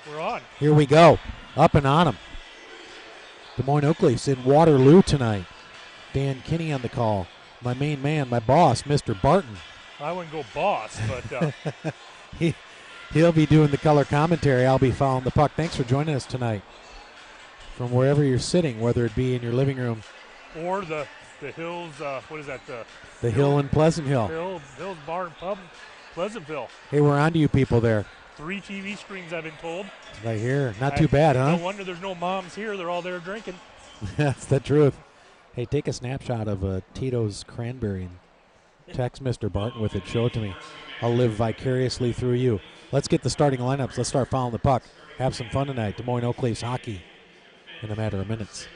We're on. Here we go. Up and on them. Des Moines Oakleaf's in Waterloo tonight. Dan Kinney on the call. My main man, my boss, Mr. Barton. I wouldn't go boss, but He'll be doing the color commentary. I'll be following the puck. Thanks for joining us tonight. From wherever you're sitting, whether it be in your living room. Or the Hills, what is that? The Hill in Pleasant Hill. Hills Bar and Pub, Pleasantville. Hey, we're on to you people there. 3 TV screens, I've been told. Right here. Not too bad, huh? No wonder there's no moms here. They're all there drinking. That's the truth. Hey, take a snapshot of Tito's cranberry and text Mr. Barton with it. Show it to me. I'll live vicariously through you. Let's get the starting lineups. Let's start following the puck. Have some fun tonight. Des Moines Oakleafs hockey in a matter of minutes.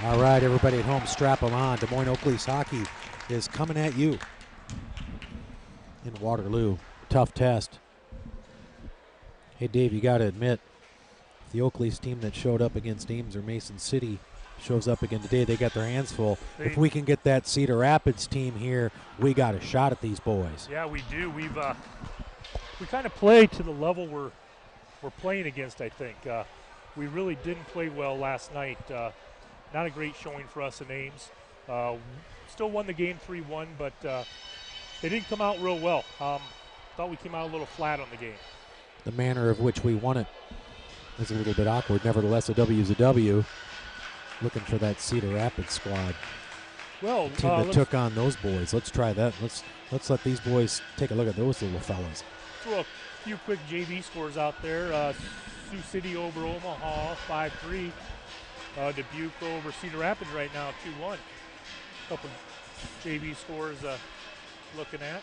All right, everybody at home, strap them on. Des Moines Oakleafs hockey is coming at you in Waterloo. Tough test. Hey, Dave, you got to admit, the Oakleafs team that showed up against Ames or Mason City shows up again today, they got their hands full. If we can get that Cedar Rapids team here, we got a shot at these boys. Yeah, we do. We kind of play to the level we're playing against, I think. We really didn't play well last night. Not a great showing for us in Ames. Still won the game 3-1, but they didn't come out real well. Thought we came out a little flat on the game. The manner of which we won it is a little bit awkward. Nevertheless, a W is a W. Looking for that Cedar Rapids squad. Well, team that took on those boys. Let's try that. Let's let these boys take a look at those little fellas. Throw a few quick JV scores out there. Sioux City over Omaha, 5-3. Dubuque over Cedar Rapids right now, 2-1. Couple JV scores looking at.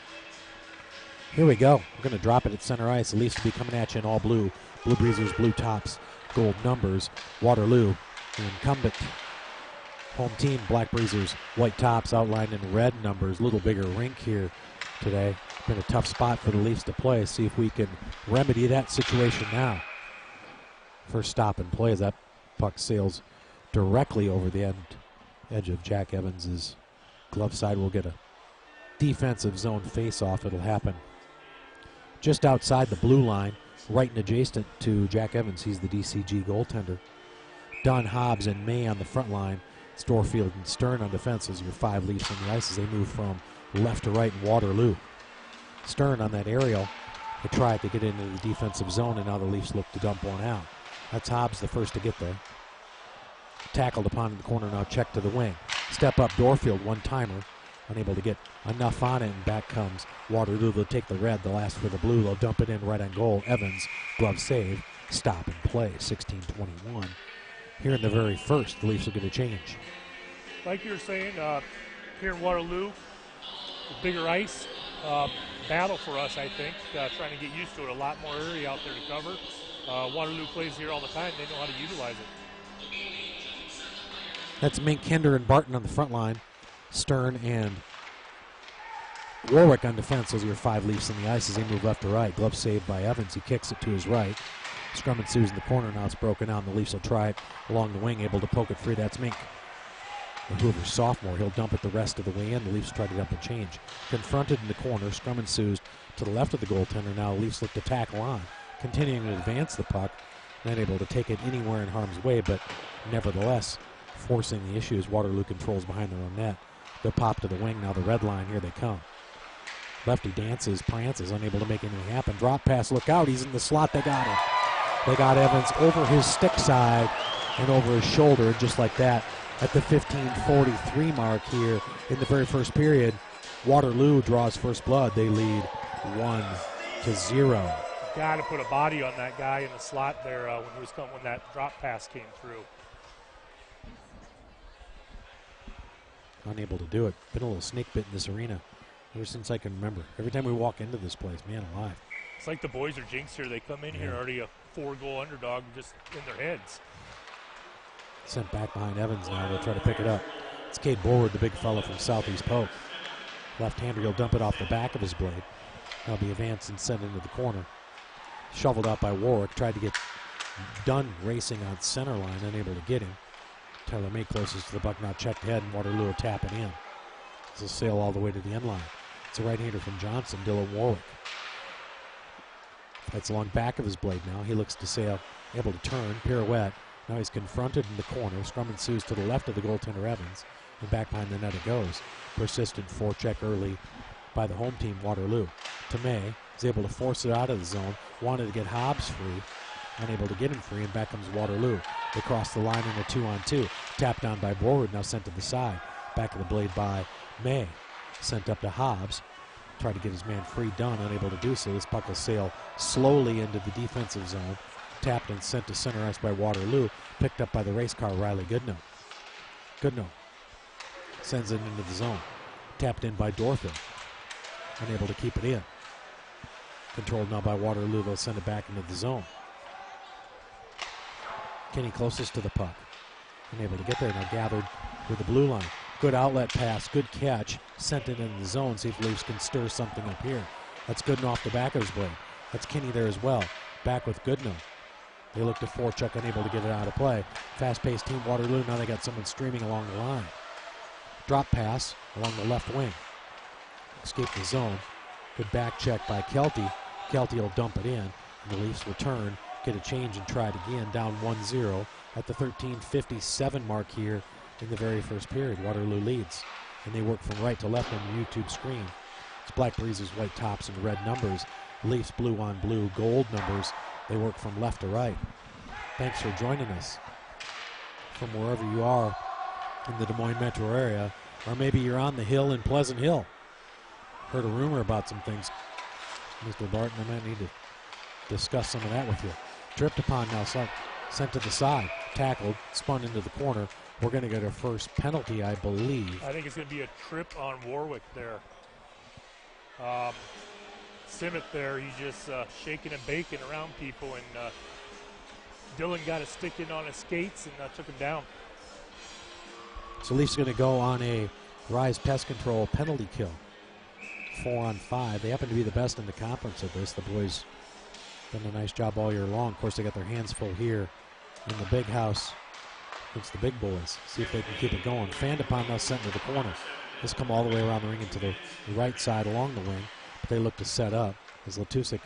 Here we go. We're going to drop it at center ice. The Leafs will be coming at you in all blue. Blue Breezers, blue tops, gold numbers. Waterloo, the incumbent home team. Black Breezers, white tops outlined in red numbers. Little bigger rink here today. Been a tough spot for the Leafs to play. See if we can remedy that situation now. First stop and play as that puck sails directly over the edge of Jack Evans's glove side. We'll get a defensive zone face-off. It'll happen just outside the blue line, right and adjacent to Jack Evans. He's the DCG goaltender. Dunn, Hobbs, and May on the front line. Storefield and Stern on defense as your 5 Leafs on the ice as they move from left to right in Waterloo. Stern on that aerial. They tried to get into the defensive zone, and now the Leafs look to dump one out. That's Hobbs, the first to get there. Tackled upon in the corner, now checked to the wing. Step up Doorfield, one-timer. Unable to get enough on it, and back comes Waterloo. They'll take the red, they'll ask for the blue. They'll dump it in right on goal. Evans, glove save, stop and play, 16-21. Here in the very first, the Leafs will get a change. Like you were saying, here in Waterloo, the bigger ice, battle for us, I think. Trying to get used to it. A lot more area out there to cover. Waterloo plays here all the time. They know how to utilize it. That's Mink, Hinder, and Barton on the front line. Stern and Warwick on defense. Those are your 5 Leafs on the ice as they move left to right. Glove saved by Evans. He kicks it to his right. Scrum ensues in the corner. Now it's broken out, and the Leafs will try it along the wing, able to poke it free. That's Mink. The Hoover sophomore. He'll dump it the rest of the way in. The Leafs try to dump and change. Confronted in the corner. Scrum ensues to the left of the goaltender. Now the Leafs look to tackle on, continuing to advance the puck. Not able to take it anywhere in harm's way, but nevertheless forcing the issue as Waterloo controls behind their own net. They'll pop to the wing. Now the red line. Here they come. Lefty dances, prances, unable to make anything happen. Drop pass, look out. He's in the slot. They got him. They got Evans over his stick side and over his shoulder. And just like that, at the 15:43 mark here in the very first period, Waterloo draws first blood. They lead 1-0. Got to put a body on that guy in the slot there when that drop pass came through. Unable to do it. Been a little snake bit in this arena ever since I can remember. Every time we walk into this place, man alive. It's like the boys are jinxed here. They come in here already a 4-goal underdog just in their heads. Sent back behind Evans now. They'll try to pick it up. It's Cade Borward, the big fella from Southeast Polk. Left-hander, he'll dump it off the back of his blade. That'll be advanced and sent into the corner. Shoveled out by Warwick. Tried to get Dunn racing on center line. Unable to get him. Tyler May closest to the puck, now checked ahead, and Waterloo will tap it in. This will sail all the way to the end line. It's a right-hander from Johnson, Dylan Warwick. Fights along back of his blade now. He looks to sail, able to turn, pirouette. Now he's confronted in the corner. Scrum ensues to the left of the goaltender Evans, and back behind the net it goes. Persistent forecheck early by the home team, Waterloo. To May, he's able to force it out of the zone. Wanted to get Hobbs free. Unable to get him free, and back comes Waterloo. They cross the line in a 2-on-2. Tapped down by Borward, now sent to the side. Back of the blade by May. Sent up to Hobbs. Tried to get his man free, Dunn, unable to do so. This puck will sail slowly into the defensive zone. Tapped and sent to center ice by Waterloo. Picked up by the race car, Riley Goodnow. Goodnow sends it into the zone. Tapped in by Dorfield. Unable to keep it in. Controlled now by Waterloo. They'll send it back into the zone. Kenny closest to the puck. Unable to get there. Now gathered with the blue line. Good outlet pass. Good catch. Sent it into the zone. See if Leafs can stir something up here. That's Goodnow off the back of his blade. That's Kenny there as well. Back with Goodnow. They look to forecheck. Unable to get it out of play. Fast-paced team Waterloo. Now they got someone streaming along the line. Drop pass along the left wing. Escape the zone. Good back check by Kelty. Kelty will dump it in. And the Leafs will turn. Get a change and try it again, down 1-0 at the 13:57 mark here in the very first period. Waterloo leads, and they work from right to left on the YouTube screen. It's Black Breezes, white tops, and red numbers. Leafs, blue on blue, gold numbers. They work from left to right. Thanks for joining us from wherever you are in the Des Moines metro area. Or maybe you're on the hill in Pleasant Hill. Heard a rumor about some things. Mr. Barton, I might need to discuss some of that with you. Tripped upon now, sent to the side. Tackled, spun into the corner. We're going to get our first penalty, I believe. I think it's going to be a trip on Warwick there. Simmet there, he's just shaking and baking around people, and Dylan got a stick in on his skates and took him down. So Leafs going to go on a Rise Pest Control penalty kill. 4 on 5. They happen to be the best in the conference at this. The boys done a nice job all year long. Of course, they got their hands full here in the big house against the big boys. See if they can keep it going. Fanned upon now, sent into the corner. This come all the way around the ring into the right side along the wing. But they look to set up as Letusik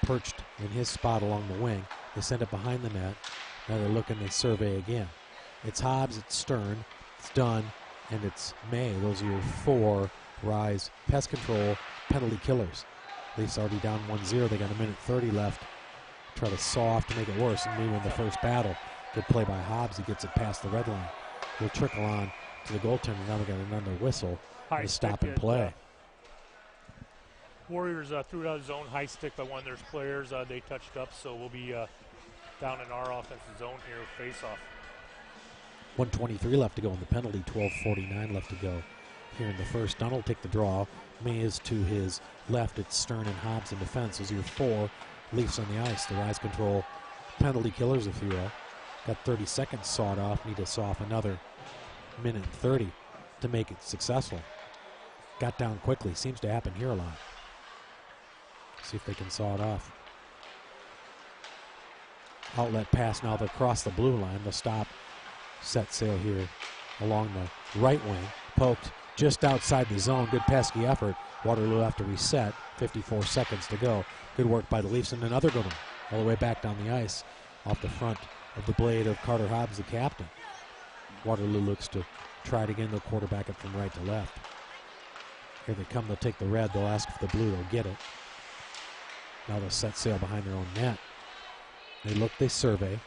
perched in his spot along the wing. They send it behind the net. Now they're looking, they survey again. It's Hobbs, it's Stern, it's Dunn, and it's May. Those are your 4 Rise Pest Control penalty killers. Leafs already down 1-0. They got a minute 30 left. Try to saw off to make it worse, and we win the first battle. Good play by Hobbs. He gets it past the red line. He'll trickle on to the goaltender. Now we got another whistle. High stop and play. Warriors threw it out of zone. High stick by one of their players. They touched up, so we'll be down in our offensive zone here with face-off. 1:23 left to go in the penalty. 12:49 left to go here in the first. Dunn will take the draw. May is to his left. It's Stern and Hobbs in defense. Those are your 4 Leafs on the ice. The Rise Control penalty killers, if you will. Got 30 seconds sawed off. Need to saw off another minute 30 to make it successful. Got down quickly. Seems to happen here a lot. See if they can saw it off. Outlet pass now. They'll cross the blue line. They'll stop. Set sail here along the right wing. Poked just outside the zone. Good pesky effort. Waterloo have to reset. 54 seconds to go. Good work by the Leafs, and another good one. All the way back down the ice off the front of the blade of Carter Hobbs, the captain. Waterloo looks to try it again. They'll quarterback it from right to left. Here they come. They'll take the red. They'll ask for the blue. They'll get it. Now they'll set sail behind their own net. They look, they survey.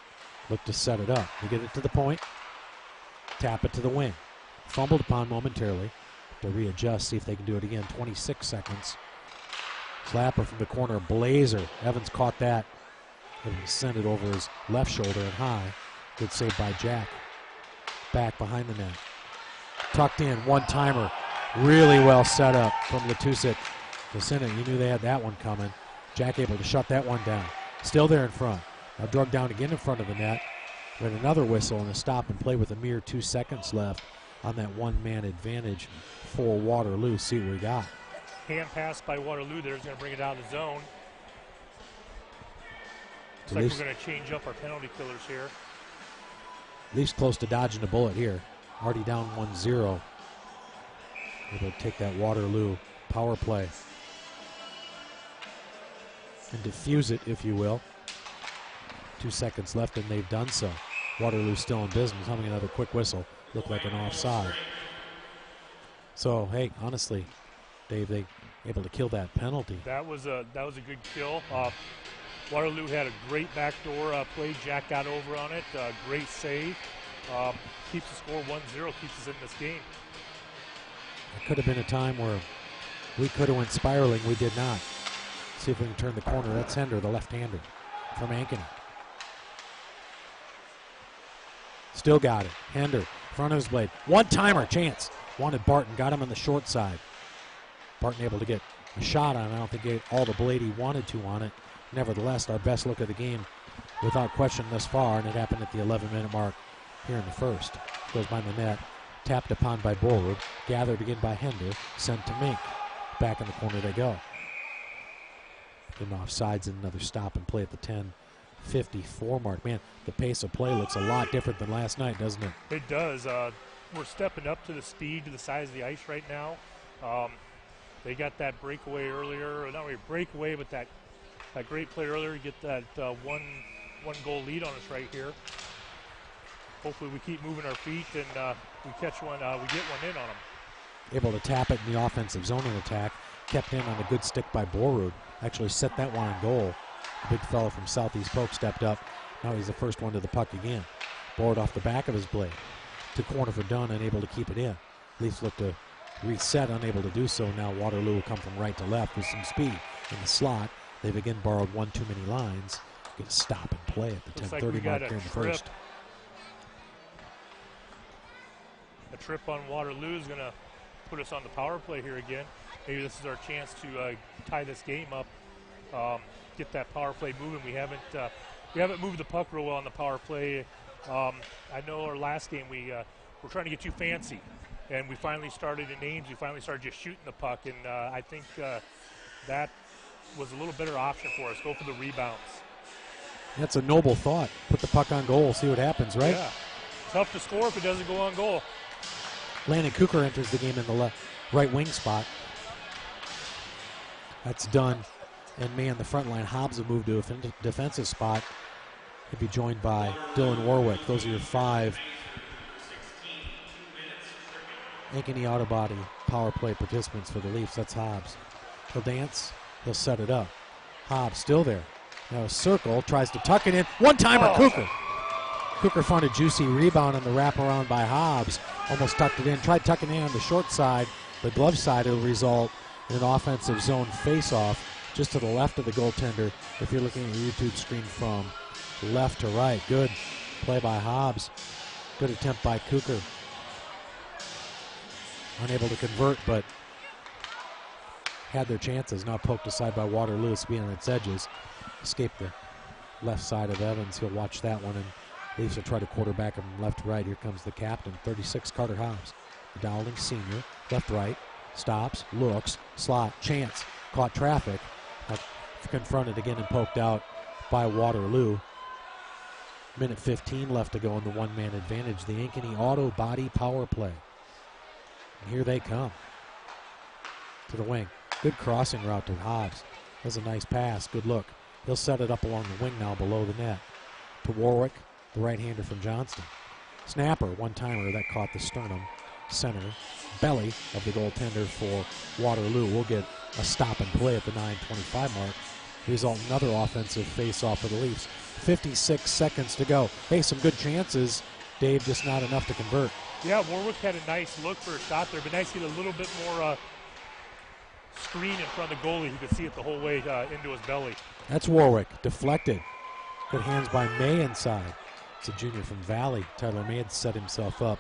Look to set it up. They get it to the point. Tap it to the wing. Fumbled upon momentarily. To readjust, see if they can do it again. 26 seconds. Slapper from the corner. Blazer. Evans caught that. And sent it over his left shoulder and high. Good save by Jack. Back behind the net. Tucked in. One-timer. Really well set up from Letusik. To send it. You knew they had that one coming. Jack able to shut that one down. Still there in front. Now drug down again in front of the net. With another whistle and a stop and play with a mere 2 seconds left on that one-man advantage for Waterloo. See what we got. Hand pass by Waterloo there is going to bring it out of the zone. Looks like we're going to change up our penalty killers here. Leafs close to dodging a bullet here. Already down 1-0. Able to take that Waterloo power play and diffuse it, if you will. 2 seconds left, and they've done so. Waterloo still in business. Humming another quick whistle. Looked like an offside. So, hey, honestly, Dave, they able to kill that penalty. That was a good kill. Waterloo had a great backdoor play. Jack got over on it. Great save. Keeps the score 1-0. Keeps us in this game. It could have been a time where we could have went spiraling. We did not. See if we can turn the corner. That's Hender, the left-hander from Ankeny. Still got it. Hender, front of his blade. One-timer, chance. Wanted Barton, got him on the short side. Barton able to get a shot on it. I don't think he had all the blade he wanted to on it. Nevertheless, our best look of the game without question thus far, and it happened at the 11-minute mark here in the first. Goes by the net, tapped upon by Borwood, gathered again by Hender, sent to Mink. Back in the corner they go. Getting off sides and another stop and play at the 10:54 mark. Man, the pace of play looks a lot different than last night, doesn't it? It does. We're stepping up to the speed, to the size of the ice right now. They got that breakaway earlier, not really breakaway, but that great play earlier. Get that one goal lead on us right here. Hopefully we keep moving our feet and we catch one. We get one in on them. Able to tap it in the offensive zone in attack. Kept in on a good stick by Borwood. Actually set that one on goal. The big fellow from Southeast Polk stepped up. Now he's the first one to the puck again. Borwood off the back of his blade. to corner for Dunn, unable to keep it in. Leafs look to reset, unable to do so. Now Waterloo will come from right to left with some speed in the slot. They've again borrowed one too many lines. Get a stop and play at the 10:30 mark here in the first. A trip on Waterloo is going to put us on the power play here again. Maybe this is our chance to tie this game up, get that power play moving. We haven't moved the puck real well on the power play. I know our last game we're trying to get too fancy, and we finally started in Ames. We finally started just shooting the puck, and I think that was a little better option for us. Go for the rebounds. That's a noble thought. Put the puck on goal, see what happens, right? Yeah. Tough to score if it doesn't go on goal. Landon Cooker enters the game in the right wing spot. That's done. And man, the front line, Hobbs will move to a defensive spot. He'll be joined by Dylan Warwick. Those are your 5 Ankeny Autobody power play participants for the Leafs. That's Hobbs. He'll dance. He'll set it up. Hobbs still there. Now a circle, tries to tuck it in. One-timer, Cooker. Cooker found a juicy rebound on the wraparound by Hobbs. Almost tucked it in. Tried tucking it in on the short side. The glove side will result in an offensive zone face-off just to the left of the goaltender if you're looking at your YouTube screen from left to right. Good play by Hobbs. Good attempt by Cooker. Unable to convert, but had their chances. Now poked aside by Waterloo, being on its edges. Escaped the left side of Evans. He'll watch that one, and Leafs will try to quarterback him from left to right. Here comes the captain, 36, Carter Hobbs. The Dowling senior, left, right, stops, looks, slot, chance, caught traffic. Confronted again and poked out by Waterloo. Minute 15 left to go in the one-man advantage. The Ankeny Auto Body power play. And here they come. To the wing. Good crossing route to Hobbs. That's a nice pass. Good look. He'll set it up along the wing now below the net. To Warwick, the right-hander from Johnston. Snapper, one-timer, that caught the sternum. Center, belly of the goaltender for Waterloo. We'll get a stop and play at the 9:25 mark. Result in another offensive face-off for the Leafs. 56 seconds to go. Hey, some good chances. Dave, just not enough to convert. Yeah, Warwick had a nice look for a shot there, but nice to get a little bit more screen in front of the goalie. He could see it the whole way into his belly. That's Warwick, deflected. Good hands by May inside. It's a junior from Valley. Tyler May had set himself up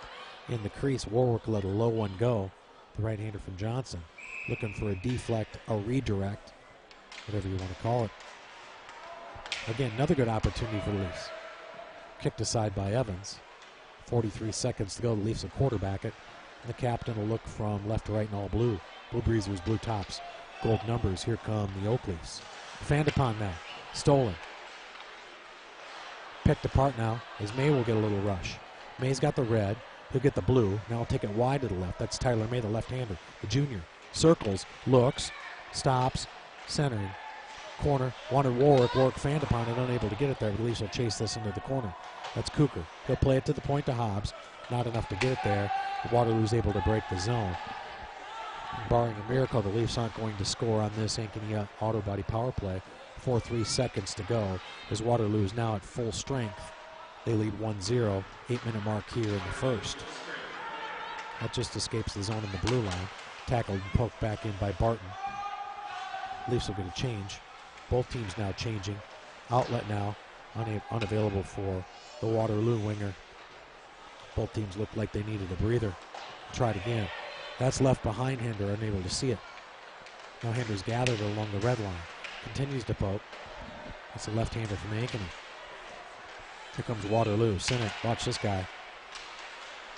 in the crease. Warwick let a low one go. The right-hander from Johnson. Looking for a deflect, a redirect, whatever you want to call it. Again, another good opportunity for the Leafs. Kicked aside by Evans. 43 seconds to go. The Leafs will quarterback it. And the captain will look from left to right in all blue. Blue Breezers, blue tops, gold numbers. Here come the Oak Leafs. Fanned upon now. Stolen. Picked apart now as May will get a little rush. May's got the red. He'll get the blue. Now he'll take it wide to the left. That's Tyler May, the left-hander, the junior. Circles, looks, stops, centering. Corner, wanted Warwick. Warwick fanned upon it, unable to get it there. But the Leafs will chase this into the corner. That's Cooker. He'll play it to the point to Hobbs. Not enough to get it there. Waterloo's able to break the zone. Barring a miracle, the Leafs aren't going to score on this Ankeny Auto Body power play. 4-3 seconds to go as Waterloo is now at full strength. They lead 1-0, 8-minute mark here in the first. That just escapes the zone in the blue line. Tackled and poked back in by Barton. Leafs will get a change. Both teams now changing. Outlet now unavailable for the Waterloo winger. Both teams look like they needed a breather. Tried again. That's left behind Hinder, unable to see it. Now Hinder's gathered along the red line. Continues to poke. That's a left-hander from Ankeny. Here comes Waterloo. Sinnott, watch this guy.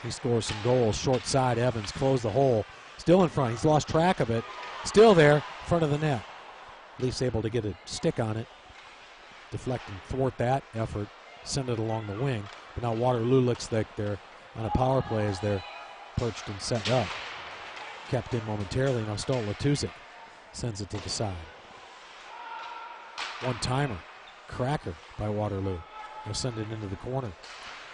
He scores some goals. Short side, Evans closed the hole. Still in front. He's lost track of it. Still there, in front of the net. Leafs able to get a stick on it. Deflect and thwart that effort. Send it along the wing. But now Waterloo looks like they're on a power play as they're perched and set up. Kept in momentarily. Now Stolt Latusic sends it to the side. One-timer. Cracker by Waterloo. They'll send it into the corner.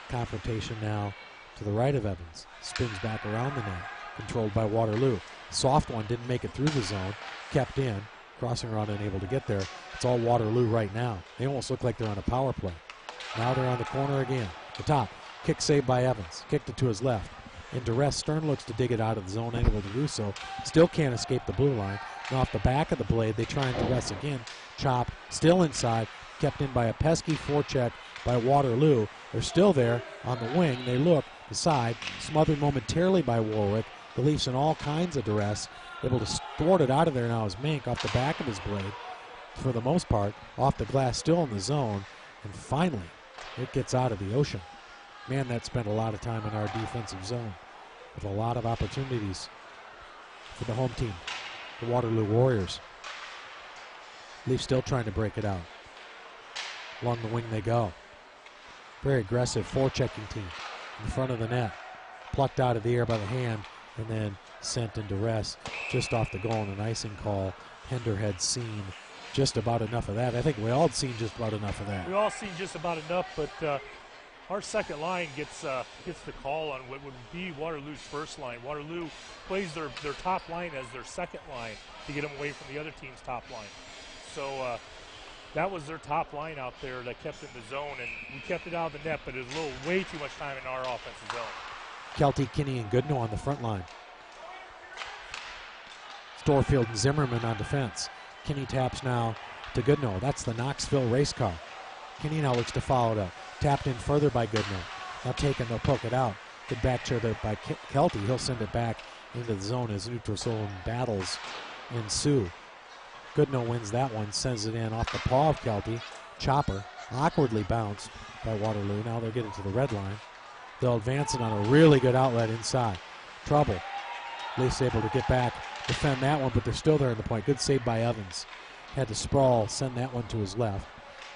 Confrontation now to the right of Evans. Spins back around the net. Controlled by Waterloo. Soft one didn't make it through the zone. Kept in. Crossing around unable to get there. It's all Waterloo right now. They almost look like they're on a power play. Now they're on the corner again. The top. Kick saved by Evans. Kicked it to his left. In duress, Stern looks to dig it out of the zone, unable to do so. Still can't escape the blue line. And off the back of the blade, they try and duress again. Chop, still inside, kept in by a pesky forecheck by Waterloo. They're still there on the wing. They look, the side, smothered momentarily by Warwick. The Leafs in all kinds of duress. Able to thwart it out of there now is Mink off the back of his blade. For the most part, off the glass, still in the zone. And finally, it gets out of the ocean. Man, that spent a lot of time in our defensive zone with a lot of opportunities for the home team, the Waterloo Warriors. Leafs still trying to break it out. Along the wing they go. Very aggressive forechecking team in front of the net. Plucked out of the air by the hand and then sent into rest just off the goal and an icing call. Hender had seen just about enough of that. I think we all had seen just about enough of that. We all seen just about enough, but our second line gets the call on what would be Waterloo's first line. Waterloo plays their top line as their second line to get them away from the other team's top line. So that was their top line out there that kept in the zone, and we kept it out of the net, but it was way too much time in our offensive zone. Kelty, Kinney, and Goodnow on the front line. Storefield and Zimmerman on defense. Kinney taps now to Goodnow. That's the Knoxville race car. Kinney now looks to follow it up. Tapped in further by Goodnow. Now taken, they'll poke it out. Good back chair there by Kelty. He'll send it back into the zone as neutral zone battles ensue. Goodnow wins that one, sends it in off the paw of Kelty. Chopper, awkwardly bounced by Waterloo. Now they're getting to the red line. They'll advance it on a really good outlet inside. Trouble. Leafs able to get back, defend that one, but they're still there in the point. Good save by Evans. Had to sprawl, send that one to his left.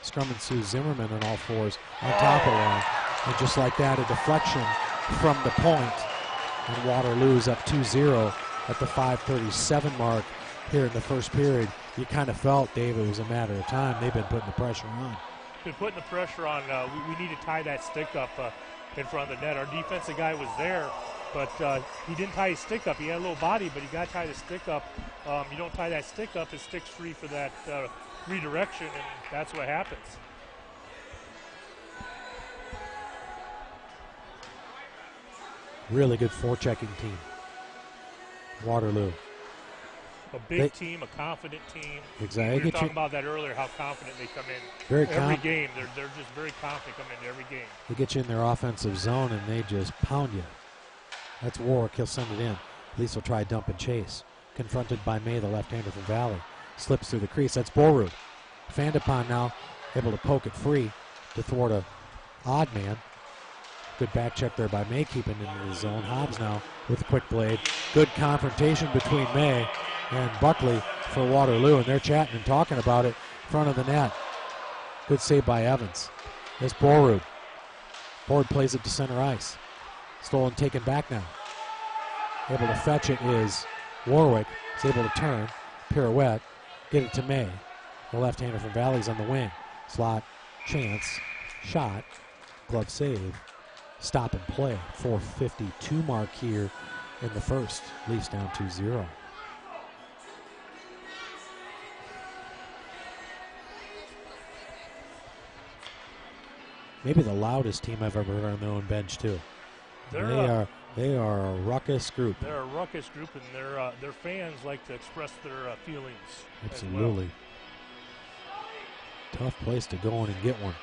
Scrum ensues. Zimmerman on all fours on top of the line. And just like that, a deflection from the point. And Waterloo's up 2-0 at the 5:37 mark here in the first period. You kind of felt, Dave, it was a matter of time. They've been putting the pressure on. Been putting the pressure on. We need to tie that stick up in front of the net. Our defensive guy was there, but he didn't tie his stick up. He had a little body, but he got to tie the stick up. You don't tie that stick up, it sticks free for that redirection, and that's what happens. Really good forechecking team. Waterloo. A big team, a confident team. Exactly. We were talking about that earlier, how confident they come in every game. They're just very confident coming into every game. They get you in their offensive zone and they just pound you. That's Warwick. He'll send it in. Leafs will try dump and chase. Confronted by May, the left-hander from Valley. Slips through the crease. That's Borrud. Fanned upon now, able to poke it free to thwart a odd man. Good back check there by May, keeping into the zone. Hobbs now with a quick blade. Good confrontation between May and Buckley for Waterloo, and they're chatting and talking about it in front of the net. Good save by Evans. There's Borrud. Borrud plays it to center ice. Stolen, taken back now. Able to fetch it is Warwick. Is able to turn, pirouette, get it to May. The left-hander from Valley's on the wing. Slot, chance, shot, glove save, stop and play. 4:52 mark here in the first. Leafs down 2-0. Maybe the loudest team I've ever heard on their own bench too. They are a ruckus group. They're a ruckus group, and their fans like to express their feelings. Absolutely. Tough place to go in and get one.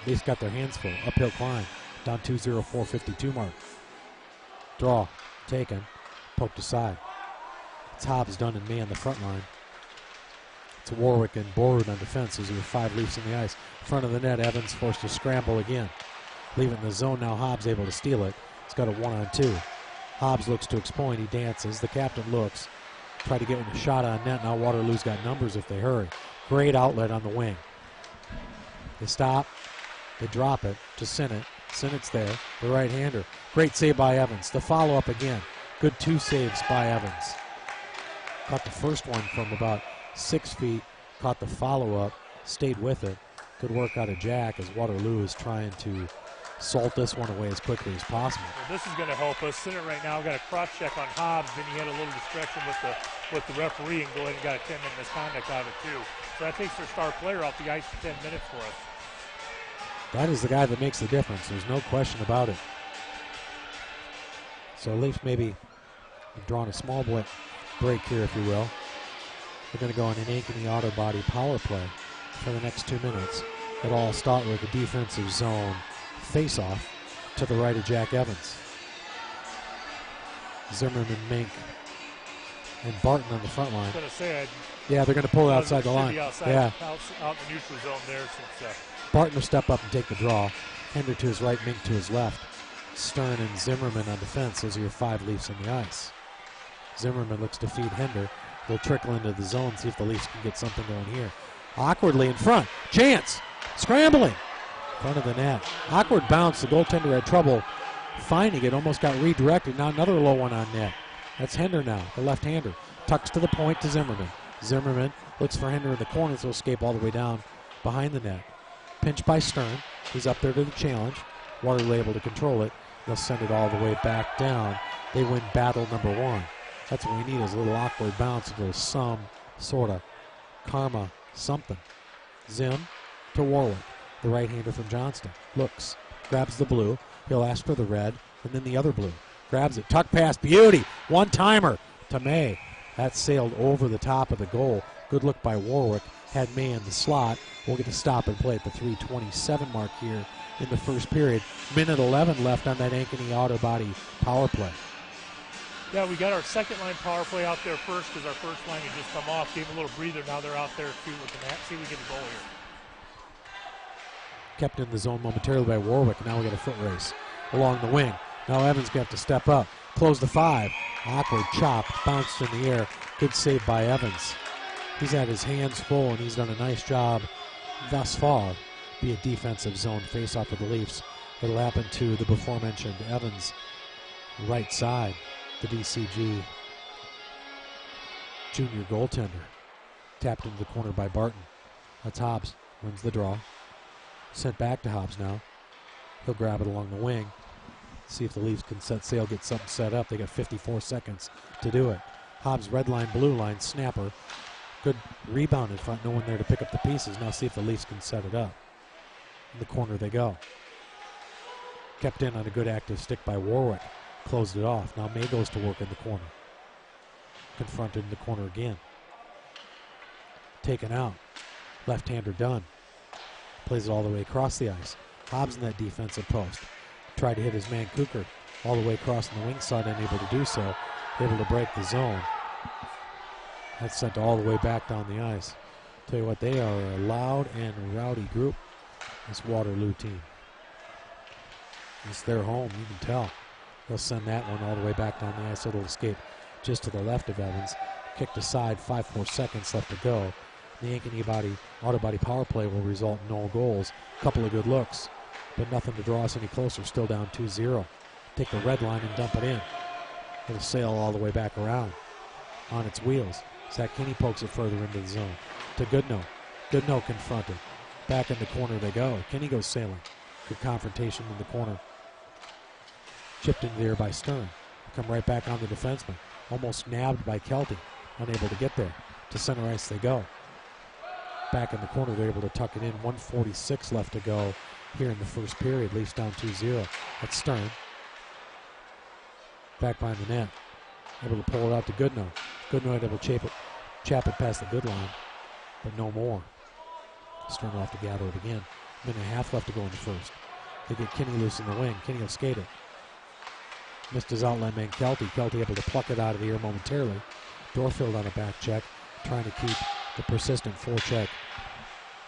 Leafs got their hands full. Uphill climb. Down 2-0, 4:52 mark. Draw. Taken. Poked aside. It's Hobbs, Dunn, and May on the front line. It's Warwick and Borrud on defense as we have 5 Leafs in the ice. Front of the net, Evans forced to scramble again. Leave it in the zone now. Hobbs able to steal it. He's got a 1-on-2. Hobbs looks to exploit. He dances. The captain looks. Try to get a shot on net. Now Waterloo's got numbers if they hurry. Great outlet on the wing. They stop. They drop it to Sinnott. Sinnott's there. The right-hander. Great save by Evans. The follow-up again. Good 2 saves by Evans. Caught the first one from about 6 feet. Caught the follow-up. Stayed with it. Good work out of Jack as Waterloo is trying to salt this one away as quickly as possible. Well, this is going to help us. Sinnott right now got a cross-check on Hobbs. Then he had a little distraction with the referee and go ahead and got a 10-minute misconduct out of it too. So that takes their star player off the ice for 10 minutes for us. That is the guy that makes the difference. There's no question about it. So Leafs maybe drawing a small break here, if you will. They're going to go on an Ankeny auto body power play for the next 2 minutes. It'll all start with a defensive zone face-off to the right of Jack Evans. Zimmerman, Mink, and Barton on the front line. I was going to say, yeah, they're going to pull it outside the line. Outside, yeah, out in the neutral zone there. Since Barton will step up and take the draw. Hender to his right, Mink to his left. Stern and Zimmerman on defense. Those are your 5 Leafs on the ice. Zimmerman looks to feed Hender. They'll trickle into the zone, see if the Leafs can get something going here. Awkwardly in front. Chance. Scrambling. Front of the net. Awkward bounce. The goaltender had trouble finding it. Almost got redirected. Now another low one on net. That's Hender now, the left-hander. Tucks to the point to Zimmerman. Zimmerman looks for Hender in the corner, so escape all the way down behind the net. Pinch by Stern. He's up there to the challenge. Waterloo able to control it. They'll send it all the way back down. They win battle number 1. That's what we need, is a little awkward bounce, a little some sort of karma something. Zim to Warwick, the right-hander from Johnston. Looks, grabs the blue. He'll ask for the red, and then the other blue. Grabs it, tuck pass, beauty. One-timer to May. That sailed over the top of the goal. Good look by Warwick. Had May in the slot. We'll get to stop and play at the 3:27 mark here in the first period. Minute 11 left on that Ankeny auto body power play. Yeah, we got our second line power play out there first because our first line had just come off. Gave a little breather. Now they're out there too looking at. See if we get a goal here. Kept in the zone momentarily by Warwick. Now we got a foot race along the wing. Now Evans going to have to step up. Close the 5. Awkward chop. Bounced in the air. Good save by Evans. He's had his hands full, and he's done a nice job thus far. Be a defensive zone face-off of the Leafs. It'll happen to the before-mentioned Evans right side. The DCG junior goaltender. Tapped into the corner by Barton. That's Hobbs. Wins the draw. Sent back to Hobbs now. He'll grab it along the wing. See if the Leafs can set sail, get something set up. They got 54 seconds to do it. Hobbs, red line, blue line, snapper. Good rebound in front. No one there to pick up the pieces. Now see if the Leafs can set it up. In the corner they go. Kept in on a good active stick by Warwick. Closed it off. Now May goes to work in the corner. Confronted in the corner again. Taken out. Left-hander done. Plays it all the way across the ice. Hobbs in that defensive post. Tried to hit his man Kucher all the way across on the wing side, unable to do so. Able to break the zone. That's sent all the way back down the ice. Tell you what, they are a loud and rowdy group, this Waterloo team. It's their home, you can tell. They'll send that one all the way back down the ice. It'll escape just to the left of Evans. Kicked aside, 5 more seconds left to go. The Ankeny auto body power play will result in no goals. Couple of good looks, but nothing to draw us any closer. Still down 2-0. Take the red line and dump it in. It'll sail all the way back around on its wheels. Zach Kinney pokes it further into the zone to Goodnow. Goodnow confronted. Back in the corner they go. Kinney goes sailing. Good confrontation in the corner. Chipped into the air by Stern. Come right back on the defenseman. Almost nabbed by Kelty. Unable to get there. To center ice they go. Back in the corner, they're able to tuck it in. 1:46 left to go here in the first period. Leafs down 2-0. That's Stern. Back behind the net. Able to pull it out to Goodnow. Goodnow able to chap it past the good line, but no more. Stern will have to gather it again. Minute and a half left to go in the first. They get Kinney loose in the wing. Kinney will skate it. Missed his outline man Kelty. Kelty able to pluck it out of the air momentarily. Dorfield on a back check, trying to keep the persistent forecheck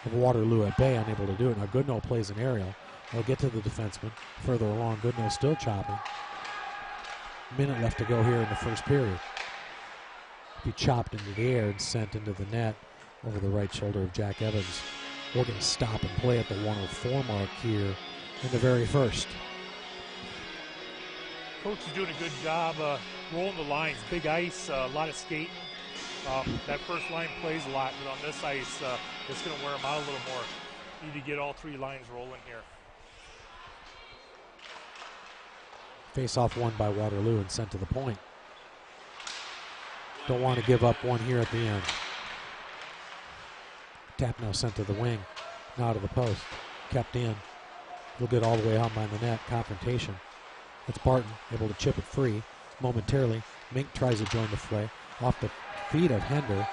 of Waterloo at bay, unable to do it. Now Goodnow plays an aerial. They'll get to the defenseman. Further along, Goodnow still chopping. Minute left to go here in the first period. Be chopped into the air and sent into the net over the right shoulder of Jack Evans. We're going to stop and play at the 1:04 mark here in the very first. Coach is doing a good job rolling the lines. Big ice, a lot of skating. That first line plays a lot, but on this ice, it's going to wear them out a little more. Need to get all 3 lines rolling here. Face-off won by Waterloo and sent to the point. Don't want to give up one here at the end. Tap now sent to the wing. Now to the post. Kept in. He'll get all the way out by the net. Confrontation. That's Barton able to chip it free momentarily. Mink tries to join the fray. Off the feet of Hender.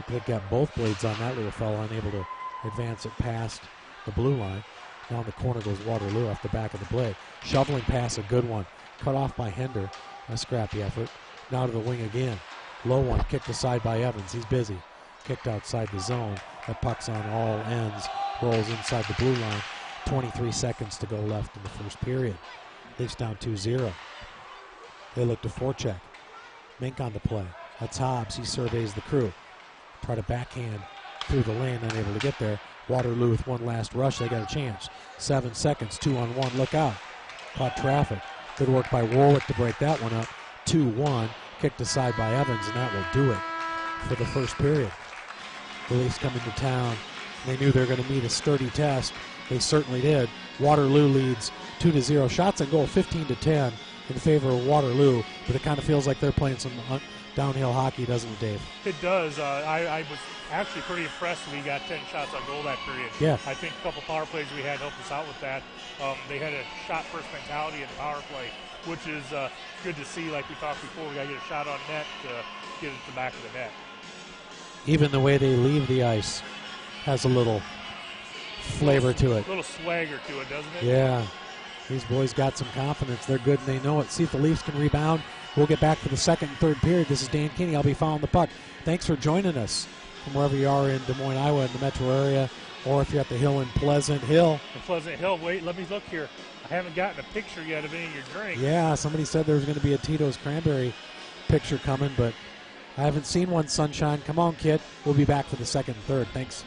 They got both blades on that little fella, unable to advance it past the blue line. Down the corner goes Waterloo off the back of the blade. Shoveling pass, a good one. Cut off by Hender. A scrappy effort. Now to the wing again. Low one, kicked aside by Evans. He's busy. Kicked outside the zone. That puck's on all ends. Rolls inside the blue line. 23 seconds to go left in the first period. Leafs down 2-0. They look to forecheck. Mink on the play. That's Hobbs. He surveys the crew. Try to backhand through the lane, unable to get there. Waterloo with one last rush. They got a chance. 7 seconds, 2-on-1. Look out. Caught traffic. Good work by Warwick to break that one up. 2-1. Kicked aside by Evans, and that will do it for the first period. The Leafs come into town. They knew they were going to meet a sturdy test. They certainly did. Waterloo leads 2-0. Shots on goal 15-10 in favor of Waterloo, but it kind of feels like they're playing some downhill hockey, doesn't it, Dave? It does. I was actually pretty impressed when we got 10 shots on goal that period. Yeah. I think a couple power plays we had helped us out with that. They had a shot-first mentality in the power play, which is good to see. Like we talked before, we got to get a shot on net to get it to the back of the net. Even the way they leave the ice has a little flavor to it. A little swagger to it, doesn't it? Yeah. These boys got some confidence. They're good and they know it. See if the Leafs can rebound. We'll get back for the second and third period. This is Dan Kinney. I'll be following the puck. Thanks for joining us from wherever you are in Des Moines, Iowa, in the metro area, or if you're at the Hill in Pleasant Hill. In Pleasant Hill. Wait, let me look here. I haven't gotten a picture yet of any of your drinks. Yeah, somebody said there was going to be a Tito's Cranberry picture coming, but I haven't seen one, Sunshine. Come on, kid. We'll be back for the second and third. Thanks.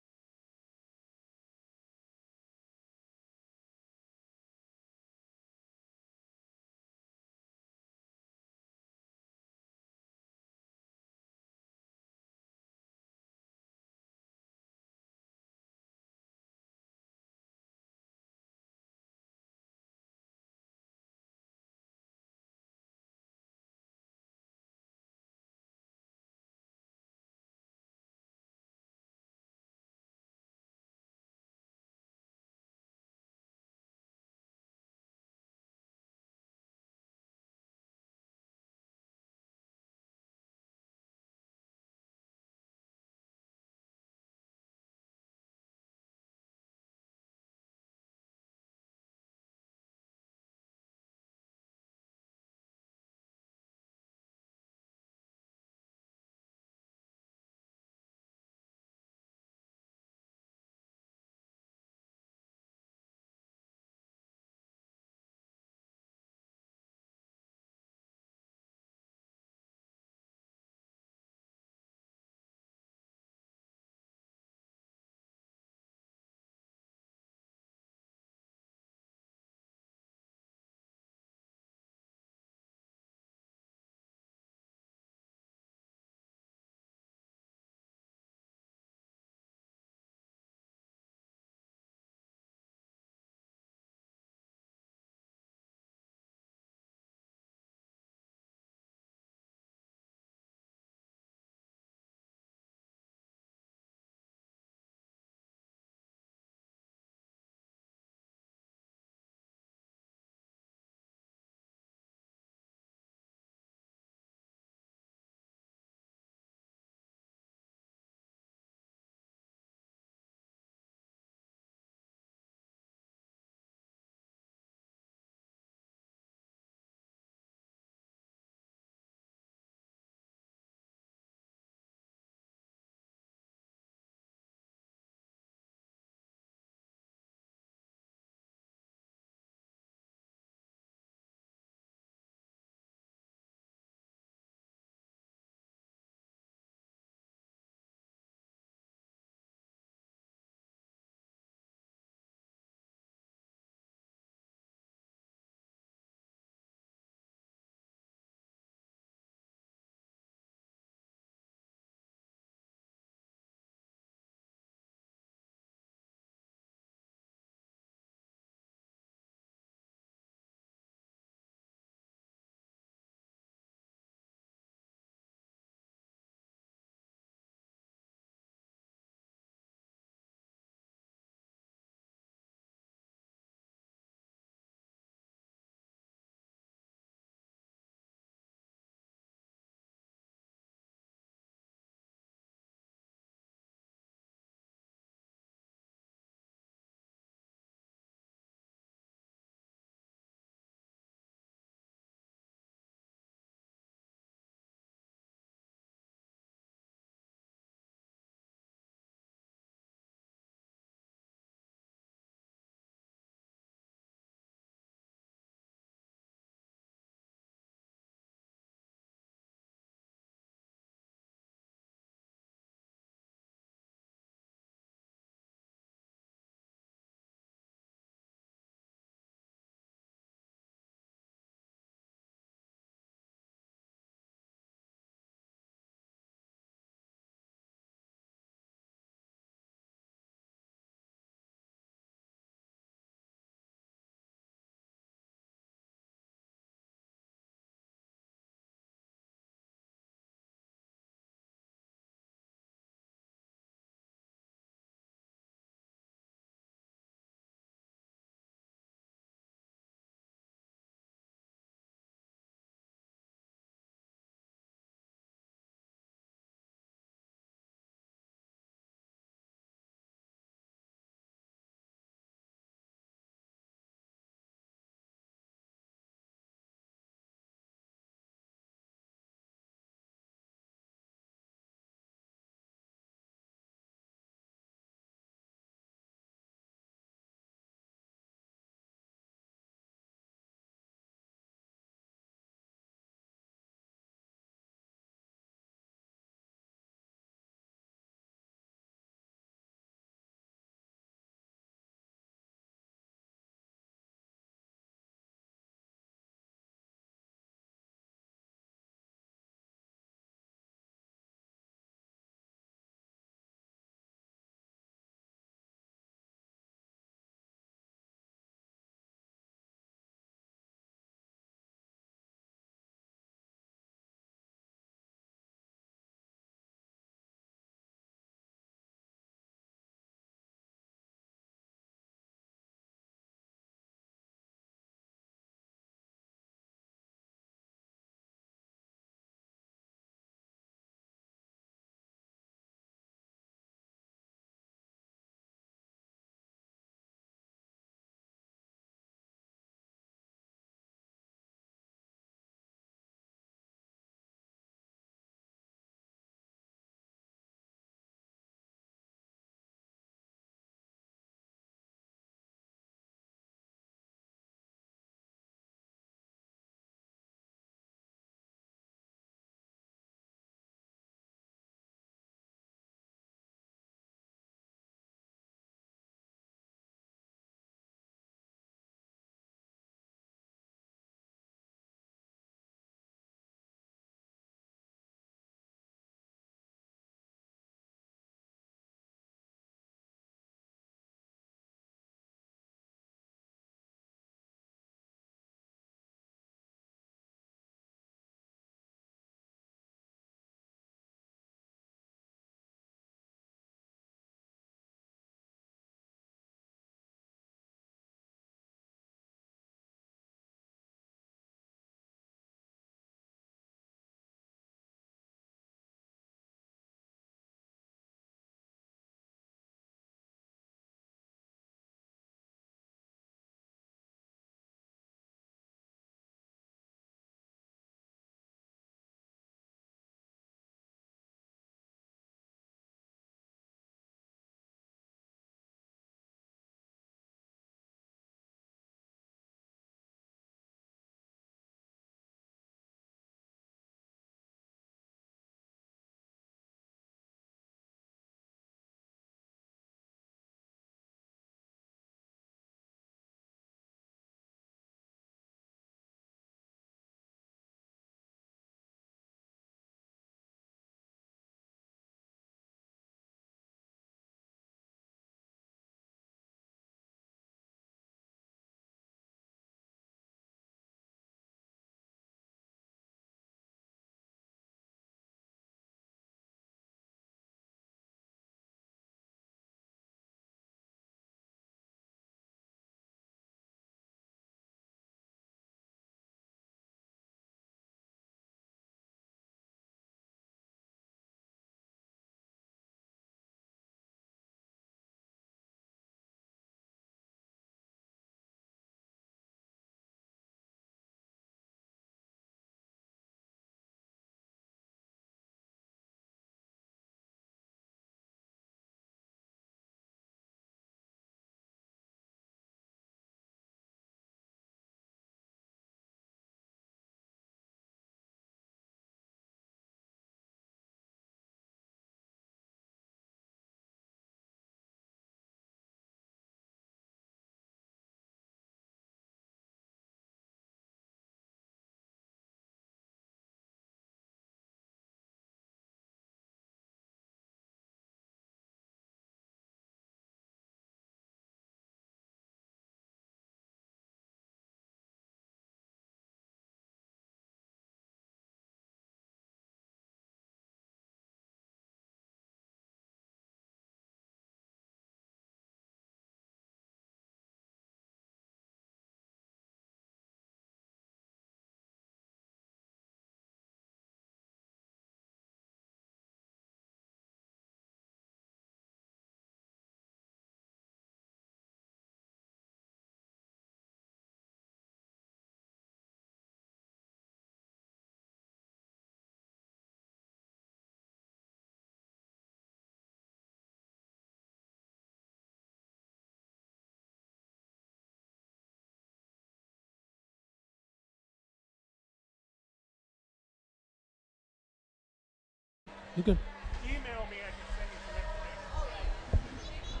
You good? Email me, I can send you some information.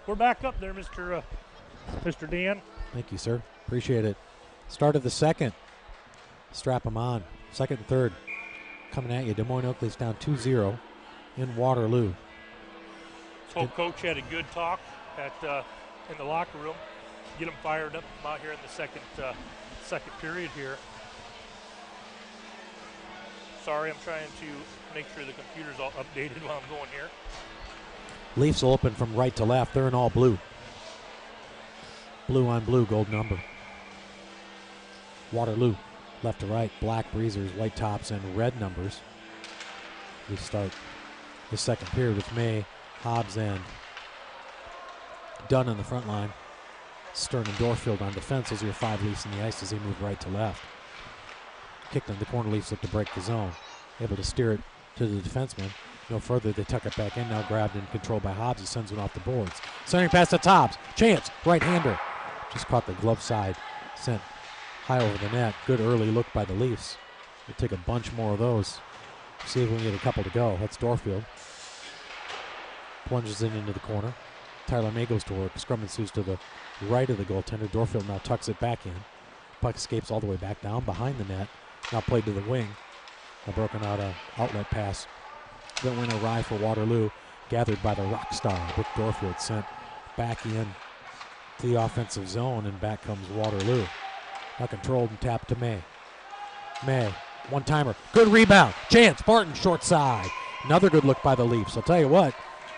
We're back up there, Mr. Dan. Thank you, sir. Appreciate it. Start of the second. Strap them on. Second and third. Coming at you. Des Moines Oakley's down 2-0 in Waterloo. So coach had a good talk in the locker room. Get them fired up out here in the second period here. Sorry, I'm trying to make sure the computer's all updated while I'm going here. Leafs will open from right to left. They're in all blue. Blue on blue, gold number. Waterloo, left to right, black breezers, white tops, and red numbers. We start the second period with May, Hobbs, and Dunn on the front line. Stern and Dorfield on defense. Those are your 5 Leafs in the ice as they move right to left. Kicked in the corner, Leafs look to break the zone. Able to steer it to the defenseman. No further, they tuck it back in, now grabbed and controlled by Hobbs. He sends one off the boards. Centering pass to Tops. Chance, right-hander. Just caught the glove side. Sent high over the net. Good early look by the Leafs. We'll take a bunch more of those. See if we can get a couple to go. That's Dorfield. Plunges it into the corner. Tyler May goes to work. Scrum ensues to the right of the goaltender. Dorfield now tucks it back in. Puck escapes all the way back down behind the net. Now played to the wing. A broken out outlet pass. That went awry for Waterloo. Gathered by the rock star. Rick Dorfield sent back in to the offensive zone, and back comes Waterloo. Now controlled and tapped to May. May, one-timer. Good rebound. Chance. Barton, short side. Another good look by the Leafs. I'll tell you what,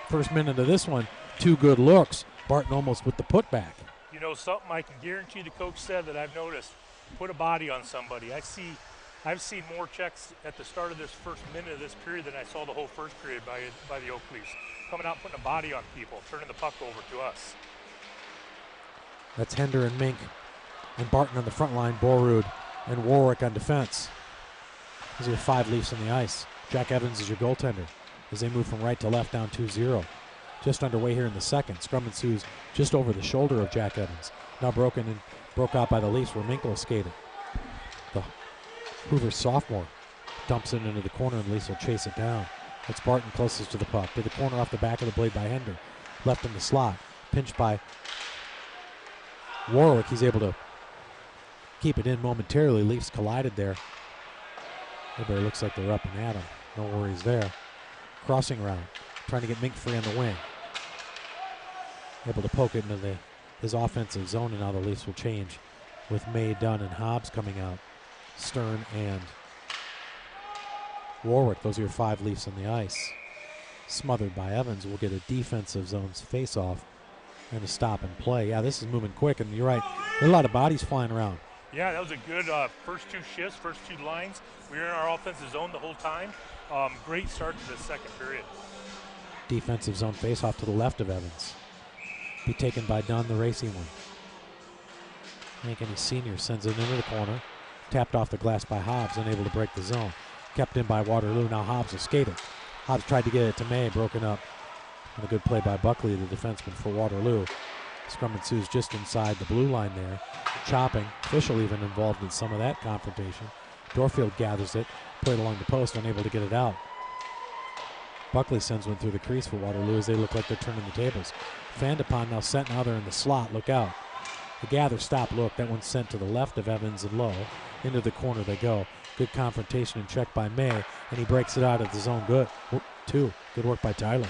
first minute of this one, 2 good looks. Barton almost with the putback. You know something I can guarantee the coach said that I've noticed. Put a body on somebody. I've seen more checks at the start of this first minute of this period than I saw the whole first period by the Oakleys. Coming out, putting a body on people, turning the puck over to us. That's Hender and Mink and Barton on the front line, Borrud and Warwick on defense. Those are your 5 Leafs on the ice. Jack Evans is your goaltender as they move from right to left down 2-0. Just underway here in the second. Scrum ensues just over the shoulder of Jack Evans. Now broke out by the Leafs where Mink will skate it. The Hoover sophomore dumps it into the corner and the Leafs will chase it down. It's Barton closest to the puck. To the corner off the back of the blade by Hender. Left in the slot. Pinched by Warwick. He's able to keep it in momentarily. Leafs collided there. Everybody looks like they're up and at him. No worries there. Crossing route. Trying to get Mink free on the wing. Able to poke it into his offensive zone, and now the Leafs will change with May, Dunn, and Hobbs coming out. Stern and Warwick. Those are your 5 Leafs on the ice. Smothered by Evans. We'll get a defensive zones face-off and a stop and play. Yeah, this is moving quick, and you're right. There are a lot of bodies flying around. Yeah, that was a good first 2 shifts, first 2 lines. We were in our offensive zone the whole time. Great start to the second period. Defensive zone face-off to the left of Evans. Be taken by Dunn, the racy one. Hank, any senior, sends it into the corner. Tapped off the glass by Hobbs, unable to break the zone. Kept in by Waterloo. Now Hobbs will skate it. Hobbs tried to get it to May, broken up. And a good play by Buckley, the defenseman for Waterloo. Scrum ensues just inside the blue line there. Chopping. Official even involved in some of that confrontation. Dorfield gathers it, played along the post, unable to get it out. Buckley sends one through the crease for Waterloo as they look like they're turning the tables. Fanned upon, now sent, now they're in the slot. Look out. The gather, stop, look. That one's sent to the left of Evans and low. Into the corner they go. Good confrontation and check by May, and he breaks it out of the zone. Good. 2. Good work by Tyler.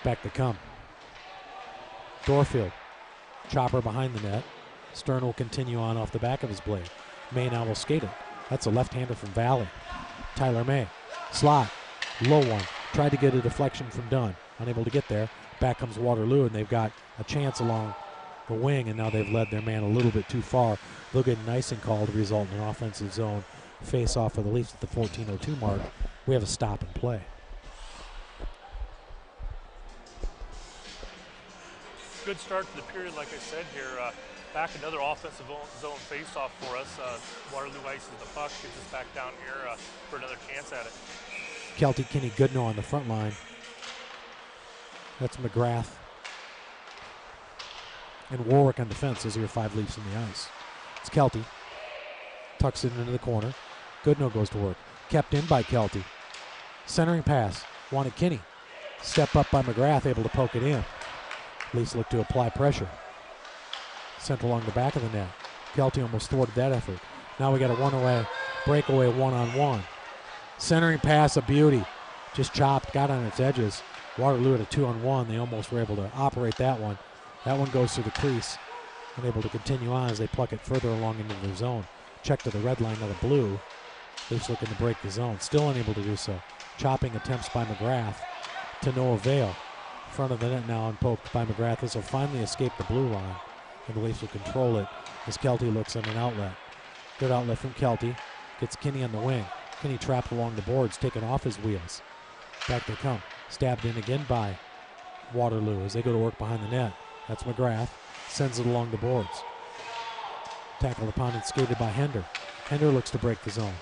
Back to come. Dorfield. Chopper behind the net. Stern will continue on off the back of his blade. May now will skate it. That's a left-hander from Valley. Tyler May. Slot. Low one. Tried to get a deflection from Dunn. Unable to get there. Back comes Waterloo, and they've got a chance along the wing, and now they've led their man a little bit too far. They'll get an icing call to result in an offensive zone face-off for the Leafs at the 14:02 mark. We have a stop and play. Good start to the period, like I said here. Back another offensive zone face-off for us. Waterloo ices the puck, gets us back down here for another chance at it. Kelty, Kinney, Goodnow on the front line. That's McGrath. And Warwick on defense. Those are your 5 Leafs in the ice. It's Kelty. Tucks it into the corner. Goodnow goes to work. Kept in by Kelty. Centering pass, wanted Kinney. Step up by McGrath, able to poke it in. Leafs look to apply pressure. Sent along the back of the net. Kelty almost thwarted that effort. Now we got a runaway, breakaway one-on-one. Centering pass, a beauty. Just chopped, got on its edges. Waterloo at a 2-on-1. They almost were able to operate that one. That one goes through the crease. Unable to continue on as they pluck it further along into the zone. Check to the red line, now the blue. Leafs looking to break the zone. Still unable to do so. Chopping attempts by McGrath to no avail. Front of the net now unpoked by McGrath. This will finally escape the blue line. And the Leafs will control it as Kelty looks at an outlet. Good outlet from Kelty. Gets Kinney on the wing. Kinney trapped along the boards, taken off his wheels. Back they come. Stabbed in again by Waterloo as they go to work behind the net. That's McGrath. Sends it along the boards. Tackled upon and skated by Hender. Hender looks to break the zone.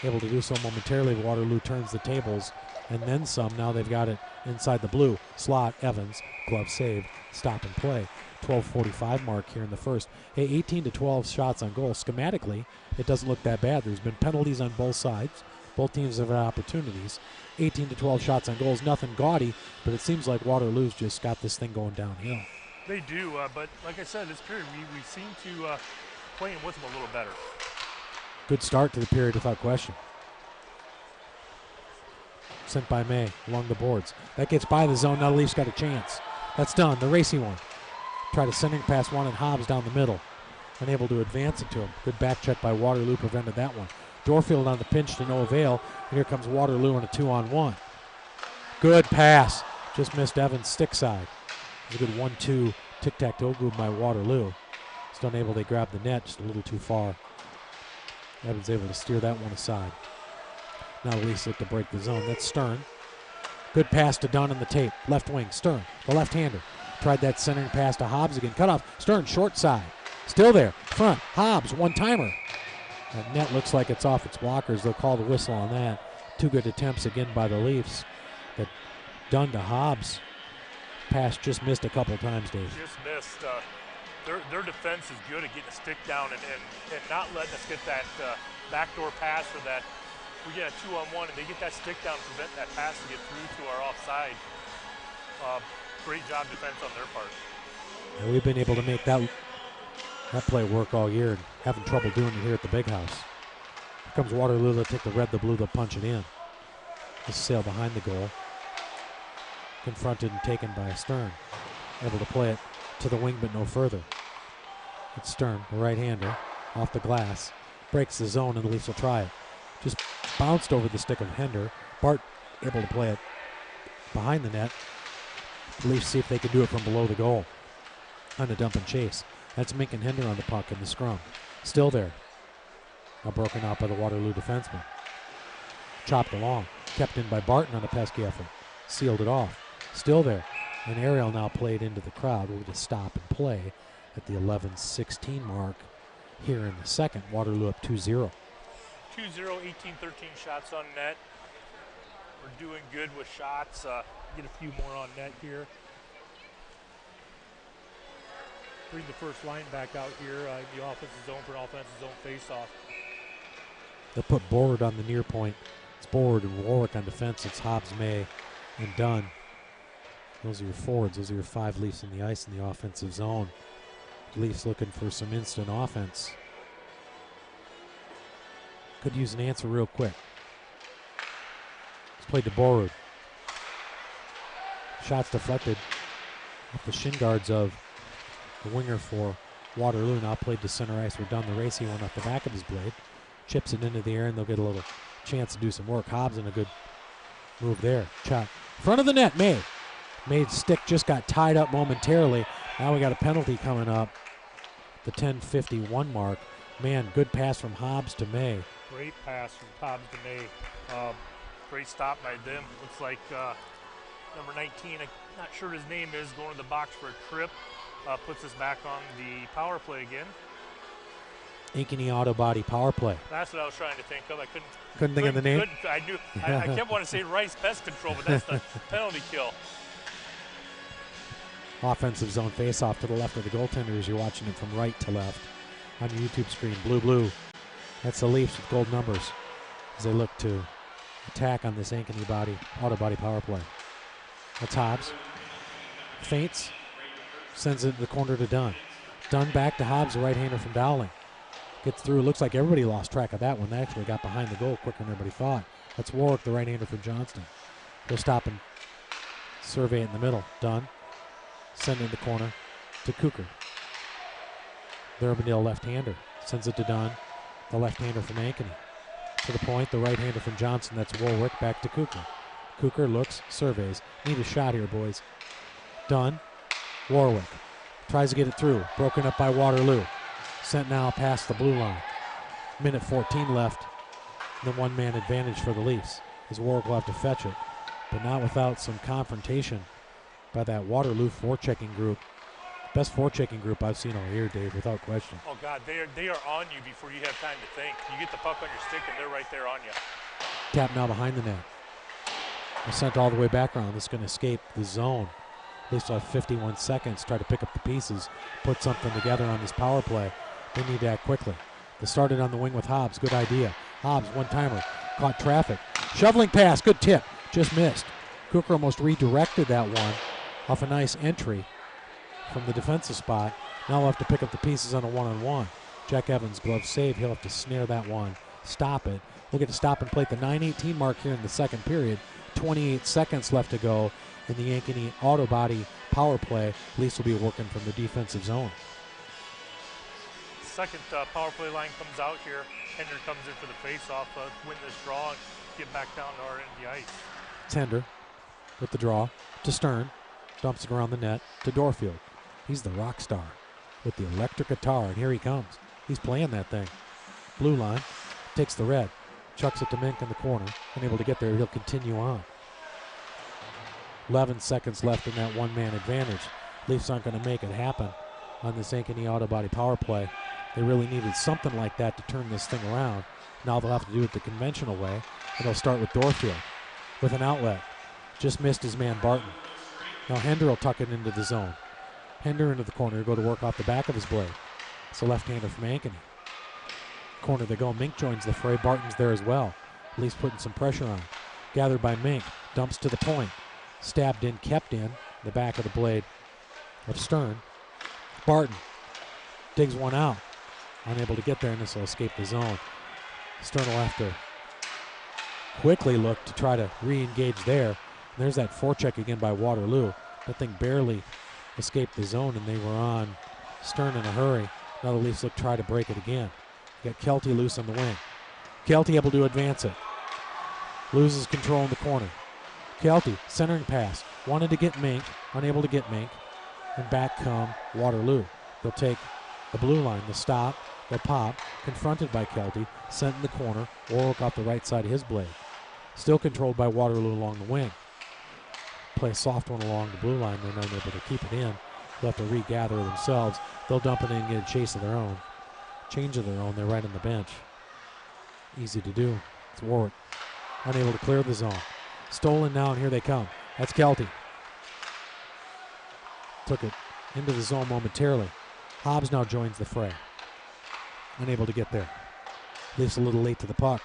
Able to do so momentarily. Waterloo turns the tables and then some. Now they've got it inside the blue. Slot, Evans, glove saved, stop and play. 12:45 mark here in the first. Hey, 18-12 shots on goal. Schematically, it doesn't look that bad. There's been penalties on both sides. Both teams have had opportunities. 18-12 shots on goals. Nothing gaudy, but it seems like Waterloo's just got this thing going downhill. They do, but like I said, this period we seem to playing with them a little better. Good start to the period without question. Sent by May along the boards. That gets by the zone. Now the Leafs got a chance. That's done. The racy one. Tried a sending pass, wanted Hobbs down the middle. Unable to advance it to him. Good back check by Waterloo prevented that one. Dorfield on the pinch to no avail. And here comes Waterloo in a 2-on-1. Good pass. Just missed Evans' stick side. It was a good 1-2 tic-tac-toe move by Waterloo. Still unable to grab the net, just a little too far. Evans able to steer that one aside. Now the Leafs look to break the zone. That's Stern. Good pass to Dunn in the tape. Left wing, Stern, the left-hander. Tried that centering pass to Hobbs again. Cut off. Stern, short side. Still there. Front. Hobbs, one-timer. That net looks like it's off its blockers. They'll call the whistle on that. Two good attempts again by the Leafs. But Dunn to Hobbs. Pass just missed a couple times, Dave. Just missed. Their defense is good at getting a stick down and not letting us get that backdoor pass or that we get a 2-on-1 and they get that stick down to prevent that pass to get through to our offside. Great job defense on their part. And we've been able to make that play work all year and having trouble doing it here at the big house. Here comes Waterloo. They'll take the red, the blue, they'll punch it in. This sail behind the goal. Confronted and taken by Stern. Able to play it to the wing but no further. It's Stern, the right-hander, off the glass. Breaks the zone and the Leafs will try it. Just bounced over the stick of Hender. Bart able to play it behind the net. The Leafs see if they can do it from below the goal. On a dump and chase. That's Mink and Hender on the puck in the scrum. Still there. Now broken out by the Waterloo defenseman. Chopped along. Kept in by Barton on a pesky effort. Sealed it off. Still there. An aerial now played into the crowd. We'll just stop and play at the 11:16 mark here in the second. Waterloo up 2-0. 2-0, 18-13 shots on net. We're doing good with shots. Get a few more on net here. Bring the first line back out here in the offensive zone for an offensive zone face-off. They'll put Borward on the near point. It's Borward and Warwick on defense. It's Hobbs, May, and Dunn. Those are your forwards. Those are your five Leafs in the ice in the offensive zone. Leafs looking for some instant offense. Could use an answer real quick. It's played to Borward. Shots deflected off the shin guards of the winger for Waterloo. Now played to center ice. We're done the racy one off the back of his blade. Chips it into the air and they'll get a little chance to do some work. Hobbs in a good move there. Chop. Front of the net, May. May's stick just got tied up momentarily. Now we got a penalty coming up. The 10:51 mark. Man, good pass from Hobbs to May. Great pass from Hobbs to May. Great stop by them. Looks like number 19, I'm not sure what his name is, going to the box for a trip. Puts us back on the power play again. Ankeny Auto Body power play. That's what I was trying to think of. I couldn't think of the name. I knew. I kept wanting to say Rice Pest Control, but that's the penalty kill. Offensive zone face-off to the left of the goaltender as you're watching it from right to left on your YouTube screen. Blue. That's the Leafs with gold numbers as they look to attack on this Ankeny auto body power play. That's Hobbs. Feints. Sends it to the corner to Dunn. Dunn back to Hobbs, the right-hander from Dowling. Gets through. Looks like everybody lost track of that one. They actually got behind the goal quicker than everybody thought. That's Warwick, the right-hander from Johnston. He'll stop and survey it in the middle. Dunn. Send it in the corner to Cooker. The Urbandale left-hander. Sends it to Dunn, the left-hander from Ankeny. To the point, the right-hander from Johnson. That's Warwick back to Cooker. Cooker looks, surveys. Need a shot here, boys. Dunn. Warwick. Tries to get it through. Broken up by Waterloo. Sent now past the blue line. Minute 14 left. The one-man advantage for the Leafs. As Warwick will have to fetch it. But not without some confrontation by that Waterloo forechecking group. Best forechecking group I've seen all year, Dave, without question. Oh, God, they are on you before you have time to think. You get the puck on your stick, and they're right there on you. Tap now behind the net. They're sent all the way back around. This is going to escape the zone. At least have 51 seconds. Try to pick up the pieces, put something together on this power play. They need to act quickly. They started on the wing with Hobbs. Good idea. Hobbs, one-timer, caught traffic. Shoveling pass, good tip. Just missed. Cooker almost redirected that one off a nice entry from the defensive spot. Now we'll have to pick up the pieces on a one-on-one. Jack Evans, glove save. He'll have to snare that one, stop it. We'll get to stop and play at the 9:18 mark here in the second period. 28 seconds left to go in the Ankeny auto body power play. Leafs will be working from the defensive zone. Second power play line comes out here. Hender comes in for the face-off, win this draw, and get back down to our end of the ice. It's Hender with the draw to Stern. Dumps it around the net to Dorfield. He's the rock star with the electric guitar, and here he comes. He's playing that thing. Blue line, takes the red, chucks it to Mink in the corner. Unable to get there, he'll continue on. 11 seconds left in that one-man advantage. Leafs aren't going to make it happen on this Ankeny auto body power play. They really needed something like that to turn this thing around. Now they'll have to do it the conventional way, and they'll start with Dorfield with an outlet. Just missed his man Barton. Now Hender will tuck it into the zone. Hender into the corner. He'll go to work off the back of his blade. It's a left-hander from Ankeny. Corner they go. Mink joins the fray. Barton's there as well. Leafs putting some pressure on. Gathered by Mink. Dumps to the point. Stabbed in, kept in. The back of the blade of Stern. Barton digs one out. Unable to get there, and this will escape the zone. Stern will have to quickly look to try to re-engage there. And there's that forecheck again by Waterloo. That thing barely escaped the zone, and they were on Stern in a hurry. Now the Leafs look try to break it again. You got Kelty loose on the wing. Kelty able to advance it. Loses control in the corner. Kelty, centering pass. Wanted to get Mink, unable to get Mink. And back come Waterloo. They'll take the blue line, the stop, the pop, confronted by Kelty, sent in the corner, Warwick off the right side of his blade. Still controlled by Waterloo along the wing. Play a soft one along the blue line. They're not able to keep it in. They'll have to regather themselves. They'll dump it in and get a chase of their own. Change of their own. They're right on the bench. Easy to do. It's Warwick. Unable to clear the zone. Stolen now, and here they come. That's Kelty. Took it into the zone momentarily. Hobbs now joins the fray. Unable to get there. Leafs a little late to the puck.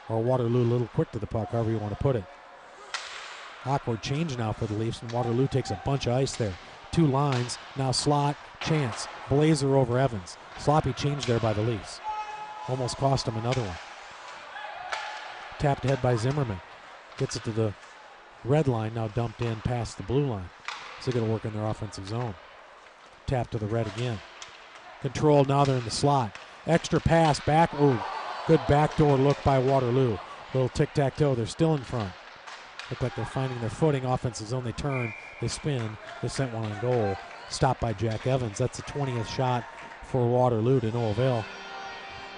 Or Waterloo a little quick to the puck, however you want to put it. Awkward change now for the Leafs, and Waterloo takes a bunch of ice there. Two lines, now slot, chance. Blazer over Evans. Sloppy change there by the Leafs. Almost cost him another one. Tapped ahead by Zimmerman. Gets it to the red line, now dumped in past the blue line. So they're going to work in their offensive zone. Tap to the red again. Controlled, now they're in the slot. Extra pass back. Ooh, good backdoor look by Waterloo. Little tic-tac-toe, they're still in front. Look like they're finding their footing. Offensive zone, they turn, they spin, they sent one on goal. Stopped by Jack Evans. That's the 20th shot for Waterloo to no avail.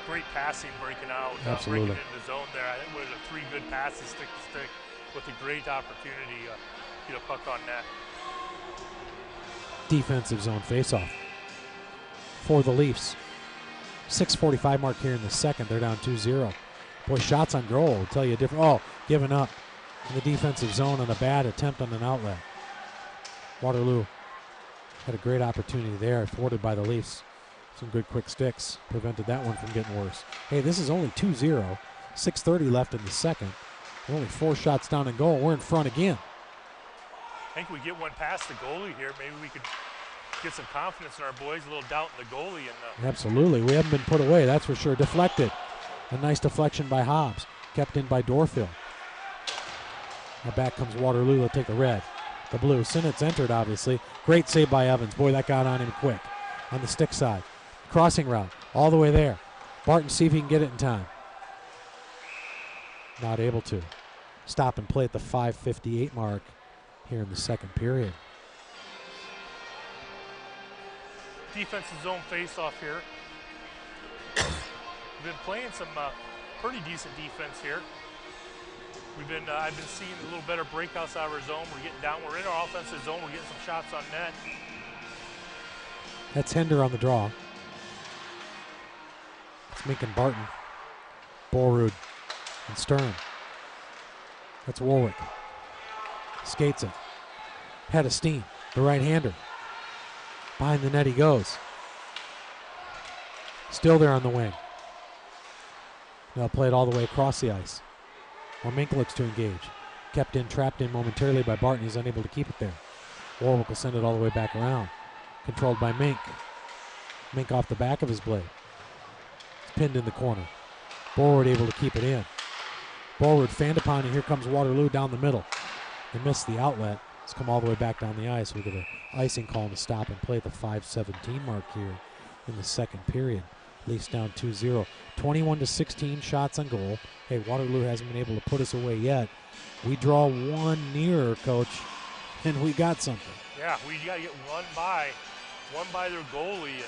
Great passing breaking out. Absolutely. Breaking into the zone there. I think it was three good passes stick to stick with a great opportunity to get a puck on net. Defensive zone faceoff for the Leafs. 6:45 mark here in the second. They're down 2-0. Boy, shots on goal will tell you a different. Oh, giving up in the defensive zone on a bad attempt on an outlet. Waterloo had a great opportunity there, thwarted by the Leafs. Some good quick sticks prevented that one from getting worse. Hey, this is only 2-0. 6:30 left in the second. We're only 4 shots down and goal. We're in front again. I think we get one past the goalie here. Maybe we could get some confidence in our boys, a little doubt in the goalie. Absolutely. We haven't been put away, that's for sure. Deflected. A nice deflection by Hobbs. Kept in by Dorfield. Now back comes Waterloo. They'll take the red. The blue. Sinnett's entered, obviously. Great save by Evans. Boy, that got on him quick. On the stick side. Crossing route. All the way there. Barton, see if he can get it in time. Not able to. Stop and play at the 5:58 mark here in the second period. Defensive zone face-off here. We've been playing some pretty decent defense here. I've been seeing a little better breakouts out of our zone. We're getting down. We're in our offensive zone. We're getting some shots on net. That's Hender on the draw. It's Mink and Barton. Borrud and Stern. That's Warwick. Skates it. Head of steam. The right-hander. Behind the net he goes. Still there on the wing. They'll play it all the way across the ice. Or Mink looks to engage. Kept in, trapped in momentarily by Barton. He's unable to keep it there. Warwick will send it all the way back around. Controlled by Mink. Mink off the back of his blade. It's pinned in the corner. Borward able to keep it in. Borward fanned upon, and here comes Waterloo down the middle. They missed the outlet. It's come all the way back down the ice. We get an icing call to stop and play at the 5:17 mark here in the second period. Leafs down 2-0. 21-16 shots on goal. Hey, Waterloo hasn't been able to put us away yet. We draw one nearer, Coach, and we got something. Yeah, we got to get one by their goalie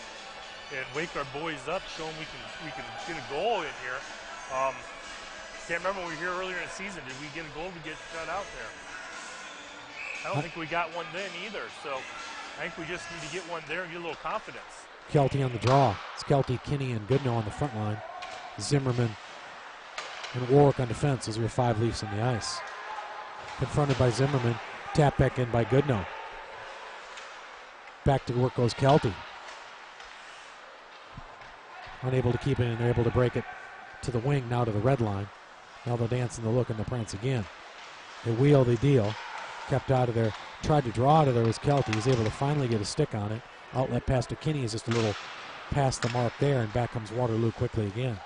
and wake our boys up, show them we can get a goal in here. Can't remember when we were here earlier in the season. Did we get a goal to get shut out there? I don't think we got one then either. So I think we just need to get one there and get a little confidence. Kelty on the draw. It's Kelty, Kinney, and Goodnow on the front line. Zimmerman and Warwick on defense. Those are your 5 Leafs on the ice. Confronted by Zimmerman. Tap back in by Goodnow. Back to work goes Kelty. Unable to keep it in. They're able to break it to the wing, now to the red line. Now they'll dance in the look and the prance again. They wheel, they deal. Kept out of there. Tried to draw out of there was Kelty. He's able to finally get a stick on it. Outlet pass to Kinney is just a little past the mark there, and back comes Waterloo quickly again.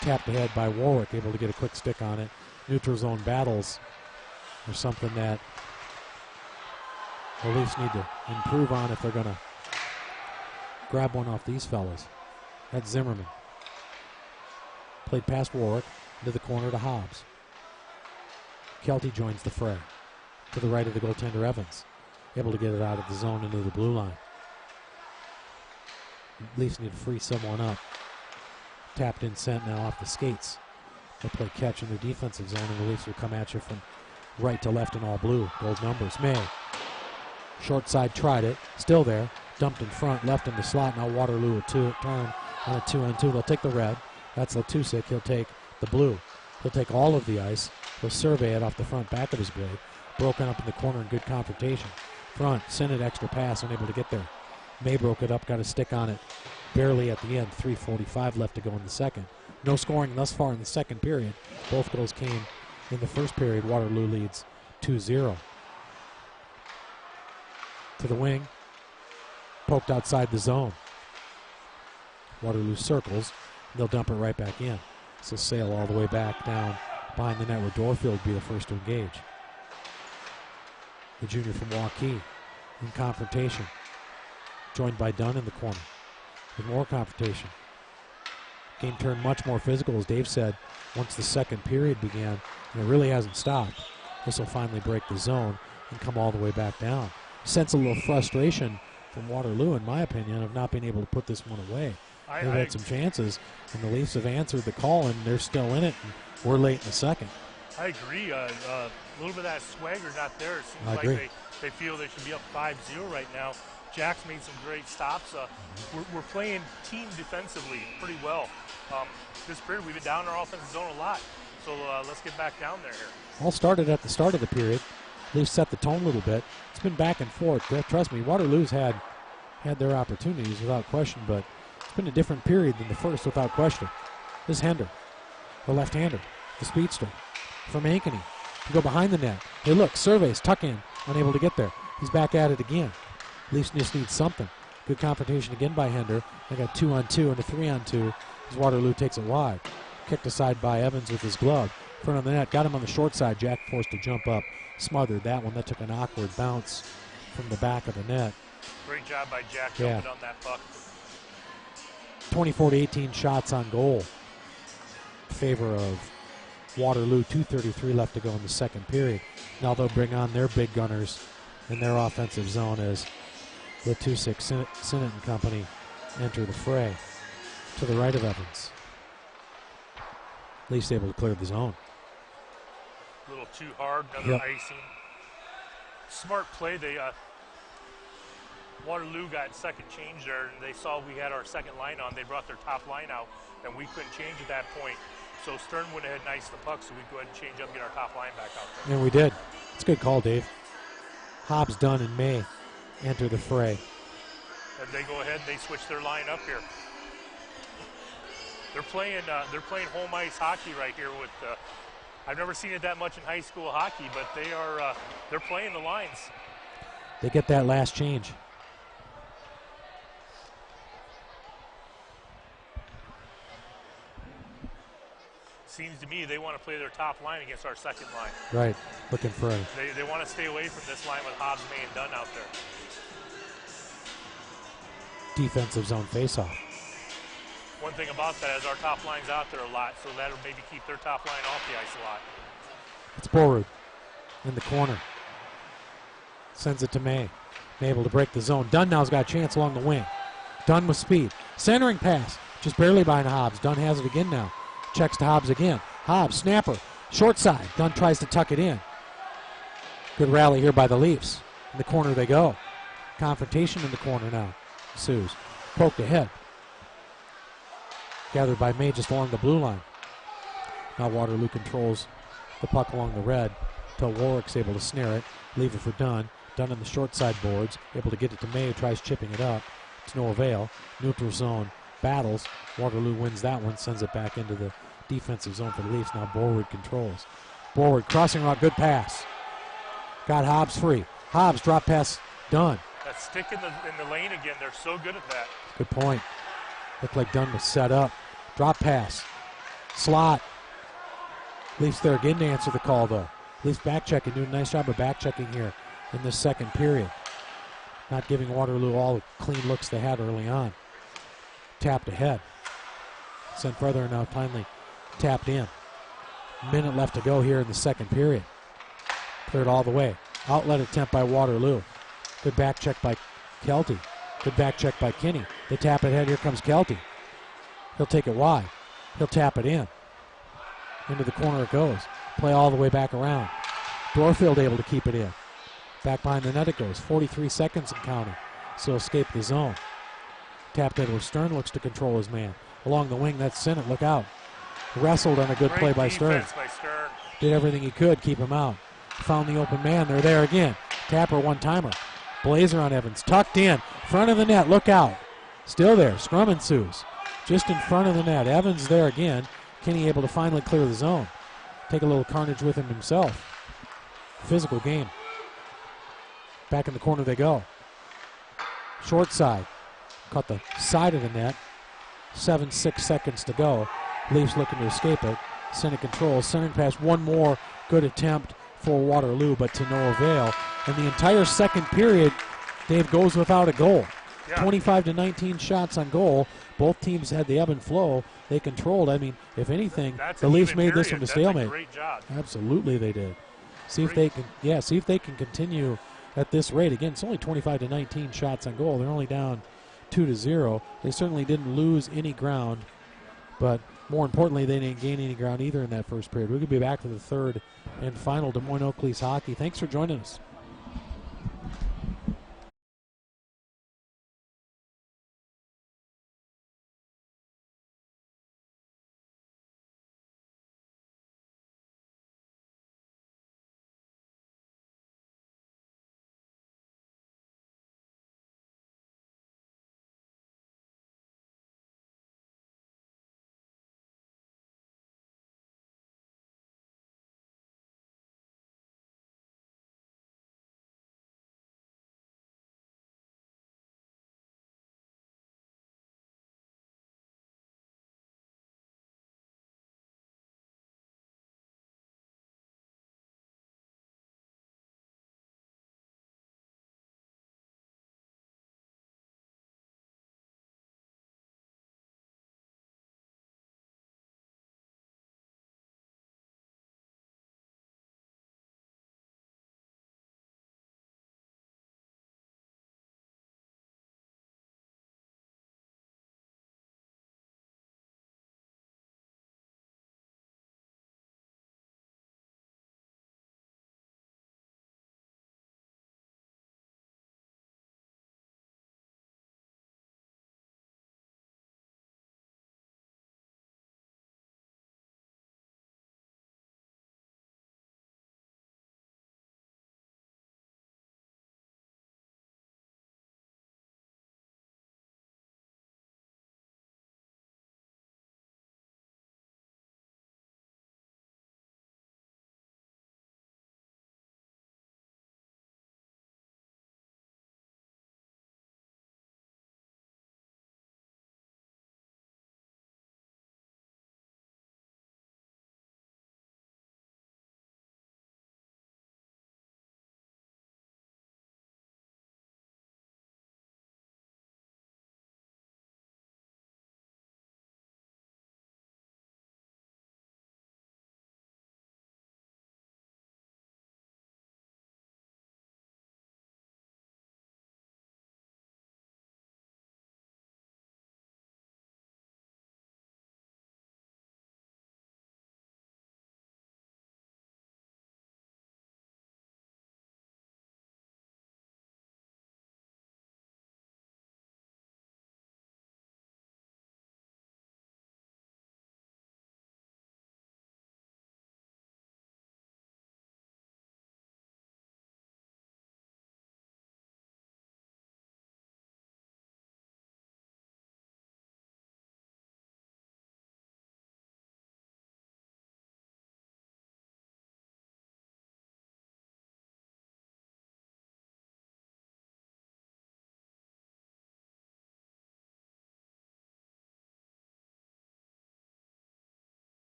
Tapped ahead by Warwick, able to get a quick stick on it. Neutral zone battles are something that the Leafs need to improve on if they're going to grab one off these fellas. That's Zimmerman. Played past Warwick, into the corner to Hobbs. Kelty joins the fray. To the right of the goaltender Evans. Able to get it out of the zone into the blue line. Leafs need to free someone up. Tapped in sent now off the skates. They'll play catch in their defensive zone, and the Leafs will come at you from right to left in all blue. Gold numbers. May. Short side tried it. Still there. Dumped in front. Left in the slot. Now Waterloo a turn on a 2-on-2. They'll take the red. That's Latusik. He'll take the blue. He'll take all of the ice. He'll survey it off the front back of his blade. Broken up in the corner in good confrontation. Front. Sent it extra pass. Unable to get there. May broke it up. Got a stick on it. Barely at the end. 3:45 left to go in the second. No scoring thus far in the second period. Both goals came in the first period. Waterloo leads 2-0. To the wing. Poked outside the zone. Waterloo circles. They'll dump it right back in. So sail all the way back down behind the net where Dorfield will be the first to engage. The junior from Waukee in confrontation. Joined by Dunn in the corner. With more confrontation. Game turned much more physical, as Dave said, once the second period began. And it really hasn't stopped. This will finally break the zone and come all the way back down. Sense a little frustration from Waterloo, in my opinion, of not being able to put this one away. They've had some chances, and the Leafs have answered the call, and they're still in it, and we're late in the second. I agree. A little bit of that swagger not there. It seems I like agree. they feel they should be up 5-0 right now. Jack's made some great stops. We're playing team defensively pretty well. This period, we've been down in our offensive zone a lot. So let's get back down there here. All started at the start of the period. Leafs set the tone a little bit. It's been back and forth. Trust me, Waterloo's had their opportunities without question, but it's been a different period than the first without question. This is Hender, the left-hander, the speedster. from Ankeny. You go behind the net. They look, surveys, tuck in, unable to get there. He's back at it again. Leafs just need something. Good confrontation again by Hender. They got 2-on-2 and a 3-on-2 as Waterloo takes it wide. Kicked aside by Evans with his glove. Front of the net, got him on the short side. Jack forced to jump up, smothered that one. That took an awkward bounce from the back of the net. Great job by Jack jumping on that puck. 24-18 shots on goal in favor of Waterloo. 2:33 left to go in the second period. Now they'll bring on their big gunners in their offensive zone as Letusik, Sinnott and company enter the fray to the right of Evans. Leafs able to clear the zone. A little too hard, another icing. Smart play. They Waterloo got second change there, and they saw we had our second line on. They brought their top line out, and we couldn't change at that point. So Stern went ahead and iced the puck, so we go ahead and change up and get our top line back out there. And we did. It's a good call, Dave. Hobbs, Dunn, and May enter the fray. And they go ahead and they switch their line up here. They're playing home ice hockey right here with. I've never seen it that much in high school hockey, but they're playing the lines. They get that last change. Seems to me they want to play their top line against our second line. Right, looking for it. They want to stay away from this line with Hobbs, May, and Dunn out there. Defensive zone faceoff. One thing about that is our top line's out there a lot, so that'll maybe keep their top line off the ice a lot. It's Borrud in the corner. Sends it to May. May able to break the zone. Dunn now's got a chance along the wing. Dunn with speed. Centering pass. Just barely behind Hobbs. Dunn has it again now. Checks to Hobbs again. Hobbs, snapper. Short side. Dunn tries to tuck it in. Good rally here by the Leafs. In the corner they go. Confrontation in the corner now. Ensues. Poked ahead. Gathered by May just along the blue line. Now Waterloo controls the puck along the red until Warwick's able to snare it. Leave it for Dunn. Dunn on the short side boards. Able to get it to May, who tries chipping it up. It's no avail. Neutral zone battles. Waterloo wins that one. Sends it back into the defensive zone for the Leafs. Now Borward controls. Borward crossing route. Good pass. Got Hobbs free. Hobbs drop pass. Dunn. That stick in the lane again. They're so good at that. Good point. Looked like Dunn was set up. Drop pass. Slot. Leafs there again to answer the call, though. Leafs back checking, doing a nice job of back checking here in this second period. Not giving Waterloo all the clean looks they had early on. Tapped ahead. Sent further and now finally tapped in. Minute left to go here in the second period. Cleared all the way. Outlet attempt by Waterloo. Good back check by Kelty. Good back check by Kinney. They tap it ahead. Here comes Kelty. He'll take it wide. He'll tap it in. Into the corner it goes. Play all the way back around. Dorfield able to keep it in. Back behind the net it goes. 43 seconds and counting. So escape the zone. Tapped in with Stern. Looks to control his man. Along the wing, that's Sinnott. Look out. Wrestled on a good play by Stern. Did everything he could. Keep him out. Found the open man. They're there again. Tapper one-timer. Blazer on Evans. Tucked in. Front of the net. Look out. Still there. Scrum ensues. Just in front of the net. Evans there again. Kinney able to finally clear the zone. Take a little carnage with him himself. Physical game. Back in the corner they go. Short side. Caught the side of the net. 7-6 seconds to go. Leafs looking to escape it. Sinnott controls. Centering pass. One more good attempt for Waterloo, but to no avail. And the entire second period, Dave, goes without a goal. 25-19 shots on goal. Both teams had the ebb and flow. They controlled. I mean, if anything, the Leafs made this one a stalemate. Great job. Absolutely, they did. See if they can continue at this rate. Again, it's only 25-19 shots on goal. They're only down 2-0. They certainly didn't lose any ground, but more importantly, they didn't gain any ground either in that first period. We could be back for the third and final Des Moines Oakleys hockey. Thanks for joining us.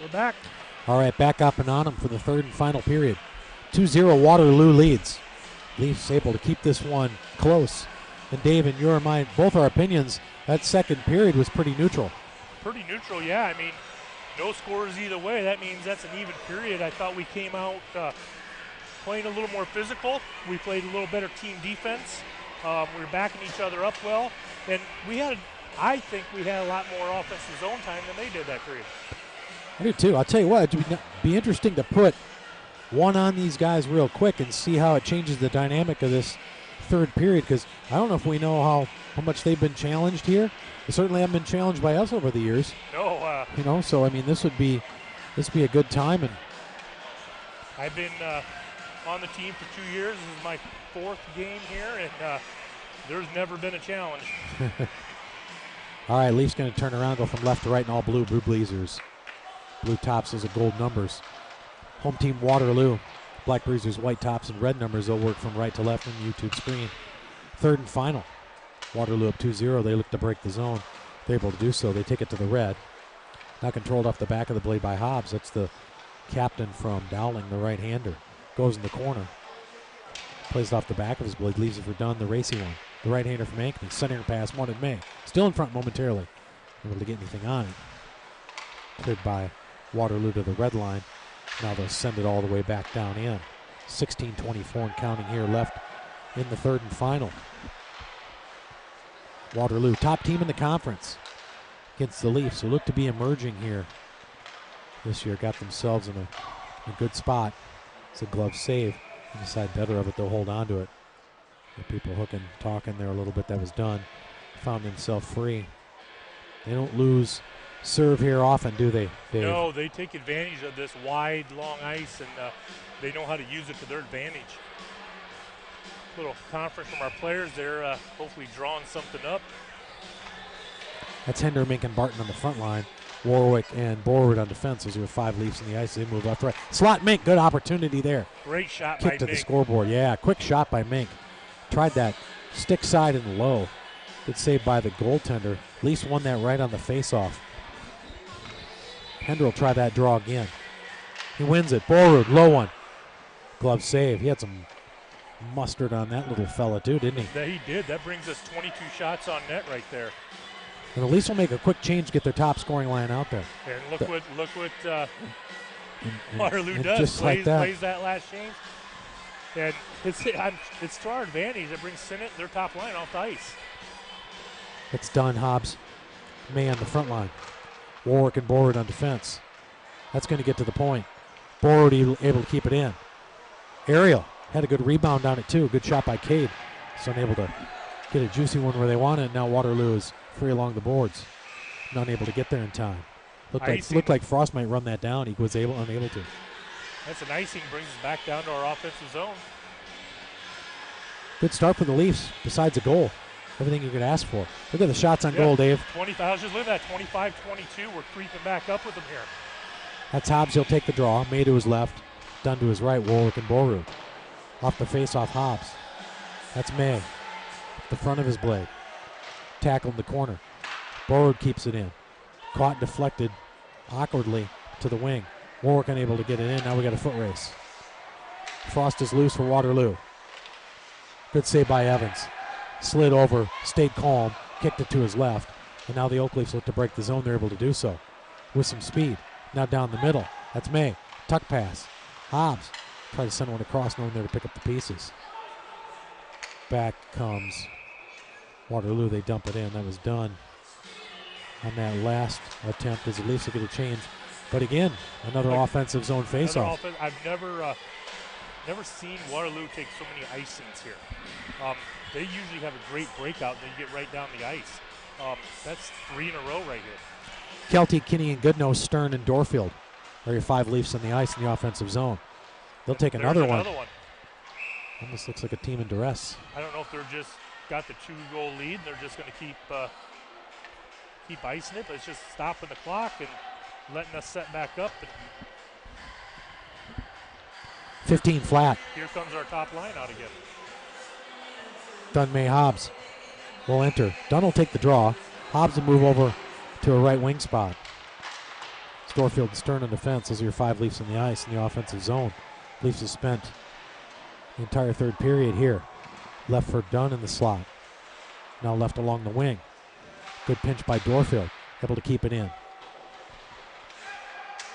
We're back. All right, back up and on them for the third and final period. 2-0 Waterloo leads. Leafs able to keep this one close. And Dave, in your mind, both our opinions, that second period was pretty neutral. Pretty neutral, yeah. I mean, no scores either way. That means that's an even period. I thought we came out playing a little more physical. We played a little better team defense. We were backing each other up well. And I think we had a lot more offensive zone time than they did that period. I do too. I'll tell you what, it'd be interesting to put one on these guys real quick and see how it changes the dynamic of this third period, because I don't know if we know how much they've been challenged here. They certainly haven't been challenged by us over the years. No. So I mean, this would be a good time. And I've been on the team for 2 years. This is my fourth game here, and there's never been a challenge. All right, Leafs going to turn around, go from left to right in all blue Blazers. Blue tops, those are gold numbers. Home team Waterloo. Black Blazers, white tops, and red numbers. They'll work from right to left on the YouTube screen. Third and final. Waterloo up 2-0. They look to break the zone. They're able to do so. They take it to the red. Now controlled off the back of the blade by Hobbs. That's the captain from Dowling, the right-hander. Goes in the corner. Plays it off the back of his blade. Leaves it for Dunn, the racy one. The right-hander from Ankeny. Centering pass, wanted May. Still in front momentarily. Able to get anything on it. Cleared by Waterloo to the red line. Now they'll send it all the way back down in. 16:24 and counting here left in the third and final. Waterloo, top team in the conference against the Leafs, who look to be emerging here this year. Got themselves in a good spot. It's a glove save. And decide better of it, they'll hold on to it. The people hooking, talking there a little bit, that was done. Found himself free. They don't lose serve here often, do they, Dave? No, they take advantage of this wide, long ice, and they know how to use it to their advantage. Little conference from our players. They're hopefully drawing something up. That's Hender, Mink, and Barton on the front line. Warwick and Borwood on defense. Those are 5 Leafs in the ice. They move left, right. Slot Mink, good opportunity there. Great shot Kick by to Mink. the scoreboard. Yeah, quick shot by Mink. Tried that stick side and low. Good save by the goaltender. Leafs won that right on the face-off. Hender will try that draw again. He wins it. Borwood, low one. Glove save. He had some mustard on that little fella too, didn't he? That he did. That brings us 22 shots on net right there. And the Leafs will make a quick change, get their top scoring line out there. And look what Waterloo does. Just like that. Plays that last change. And it's to our advantage. It brings Sinnott, their top line, off the ice. It's done. Hobbs, May on the front line. Warwick and Borwood on defense. That's going to get to the point. Borwood able to keep it in. Ariel had a good rebound on it too. Good shot by Cade. So unable to get a juicy one where they want it. Now Waterloo is free along the boards. Not able to get there in time. Looked like Frost might run that down. He was unable to. That's an icing. Brings us back down to our offensive zone. Good start for the Leafs. Besides a goal, everything you could ask for. Look at the shots on goal, Dave. 25. Just look at that. 25-22. We're creeping back up with them here. That's Hobbs. He'll take the draw. May to his left. Dunn to his right. Warwick and Borwood. Off the face-off, Hobbs. That's May. The front of his blade. Tackle in the corner. Borwood keeps it in. Caught, deflected awkwardly to the wing. Warwick unable to get it in. Now we got a foot race. Frost is loose for Waterloo. Good save by Evans. Slid over, stayed calm, kicked it to his left. And now the Oak Leafs look to break the zone. They're able to do so with some speed. Now down the middle. That's May. Tuck pass. Hobbs. Try to send one across. No one there to pick up the pieces. Back comes Waterloo. They dump it in. That was done on that last attempt as the Leafs will get a change. But again, another offensive zone faceoff. I've never seen Waterloo take so many icings here. They usually have a great breakout and they get right down the ice. That's 3 in a row right here. Kelty, Kinney, and Goodnow, Stern, and Dorfield are your 5 Leafs on the ice in the offensive zone. They'll take another one. Almost looks like a team in duress. I don't know if they're just got the 2-goal lead and they're just going to keep icing it, but it's just stopping the clock and letting us set back up. And 15 flat. Here comes our top line out again. Dunn, May, Hobbs will enter. Dunn will take the draw. Hobbs will move over to a right wing spot. Dorfield and Stern on defense. Those are your 5 Leafs on the ice in the offensive zone. Leafs have spent the entire third period here. Left for Dunn in the slot. Now left along the wing. Good pinch by Dorfield. Able to keep it in.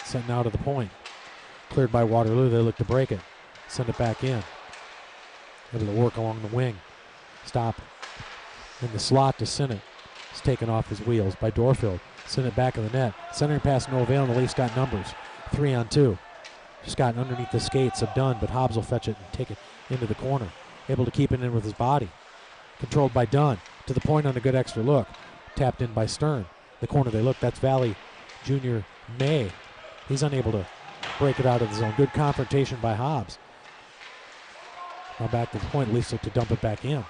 Sent now to the point. Cleared by Waterloo. They look to break it. Send it back in. Able to work along the wing. Stop in the slot to Sinnott. It's taken off his wheels by Dorfield. Send it back of the net. Centering pass, no avail, and the Leafs got numbers. 3-on-2. Just got underneath the skates of Dunn, but Hobbs will fetch it and take it into the corner. Able to keep it in with his body. Controlled by Dunn. To the point on a good extra look. Tapped in by Stern. The corner they look, that's Valley Junior May. He's unable to break it out of the zone. Good confrontation by Hobbs. Now back to the point. Leafs look to dump it back in.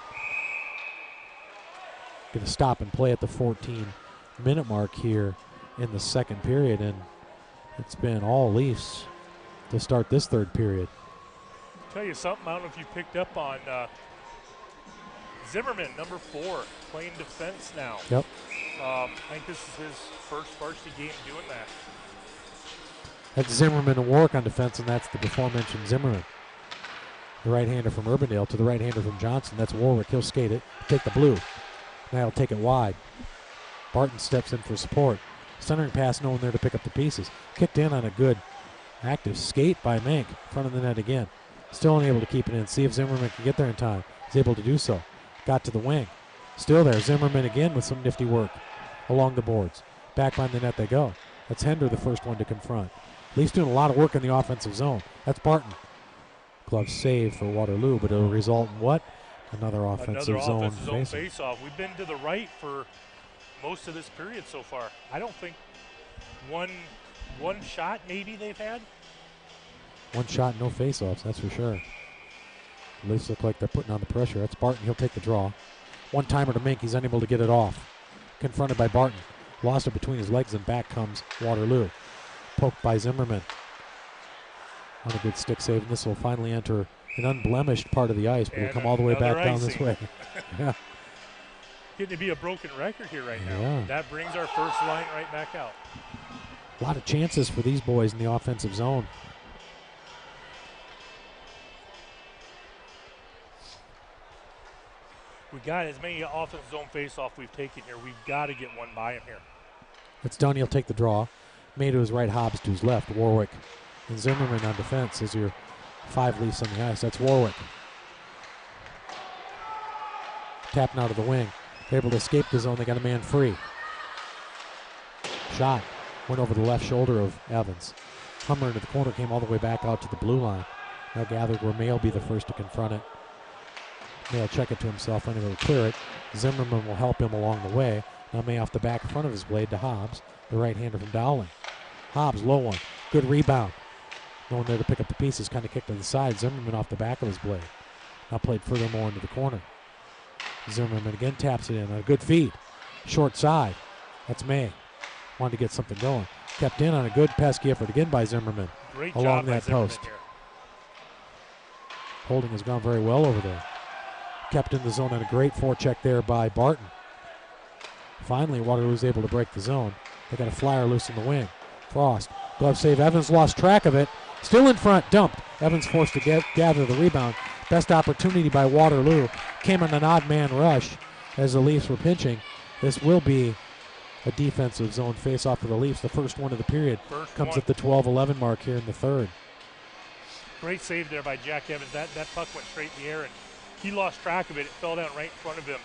Going to stop and play at the 14-minute mark here in the second period, and it's been all Leafs to start this third period. Tell you something, I don't know if you picked up on Zimmerman, number 4, playing defense now. Yep. I think this is his first varsity game doing that. That's Zimmerman and Warwick on defense, and that's the before-mentioned Zimmerman. The right-hander from Urbandale to the right-hander from Johnson. That's Warwick. He'll skate it, take the blue. Now he'll take it wide. Barton steps in for support. Centering pass, no one there to pick up the pieces. Kicked in on a good active skate by Mank. Front of the net again. Still unable to keep it in. See if Zimmerman can get there in time. He's able to do so. Got to the wing. Still there. Zimmerman again with some nifty work along the boards. Back behind the net they go. That's Hender, the first one to confront. Leafs doing a lot of work in the offensive zone. That's Barton. Glove save for Waterloo, but it'll result in what? Another offensive zone face-off. We've been to the right for most of this period so far. I don't think one shot maybe they've had. One shot, no face-offs, that's for sure. The Leafs look like they're putting on the pressure. That's Barton. He'll take the draw. One-timer to Mink. He's unable to get it off. Confronted by Barton. Lost it between his legs, and back comes Waterloo. Poked by Zimmerman. On a good stick save, and this will finally enter an unblemished part of the ice, but will come all the way back down this way. Yeah. Getting to be a broken record here right now. Yeah. That brings our first line right back out. A lot of chances for these boys in the offensive zone. We got as many offensive zone face-off we've taken here. We've got to get one by him here. It's done. He'll take the draw. May to his right, Hobbs to his left. Warwick and Zimmerman on defense as your 5 Leafs on the ice. That's Warwick. Tapping out of the wing. They're able to escape the zone. They got a man free. Shot. Went over the left shoulder of Evans. Hummer into the corner, came all the way back out to the blue line. Now gathered where May will be the first to confront it. May will check it to himself, unable to clear it. Zimmerman will help him along the way. Now May off the back front of his blade to Hobbs, the right-hander from Dowling. Hobbs, low one. Good rebound. No one there to pick up the pieces, kind of kicked to the side. Zimmerman off the back of his blade. Now played furthermore into the corner. Zimmerman again taps it in. A good feed. Short side. That's May. Wanted to get something going. Kept in on a good pesky effort again by Zimmerman. Great along job that by post. Here. Holding has gone very well over there. Kept in the zone and a great forecheck there by Barton. Finally, Waterloo's able to break the zone. They got a flyer loose in the wing. Frost. Glove save. Evans lost track of it. Still in front. Dumped. Evans forced to gather the rebound. Best opportunity by Waterloo. Came on an odd man rush as the Leafs were pinching. This will be a defensive zone face-off for the Leafs. The first one of the period comes at the 12-11 mark here in the third. Great save there by Jack Evans. That puck went straight in the air, and he lost track of it. It fell down right in front of him.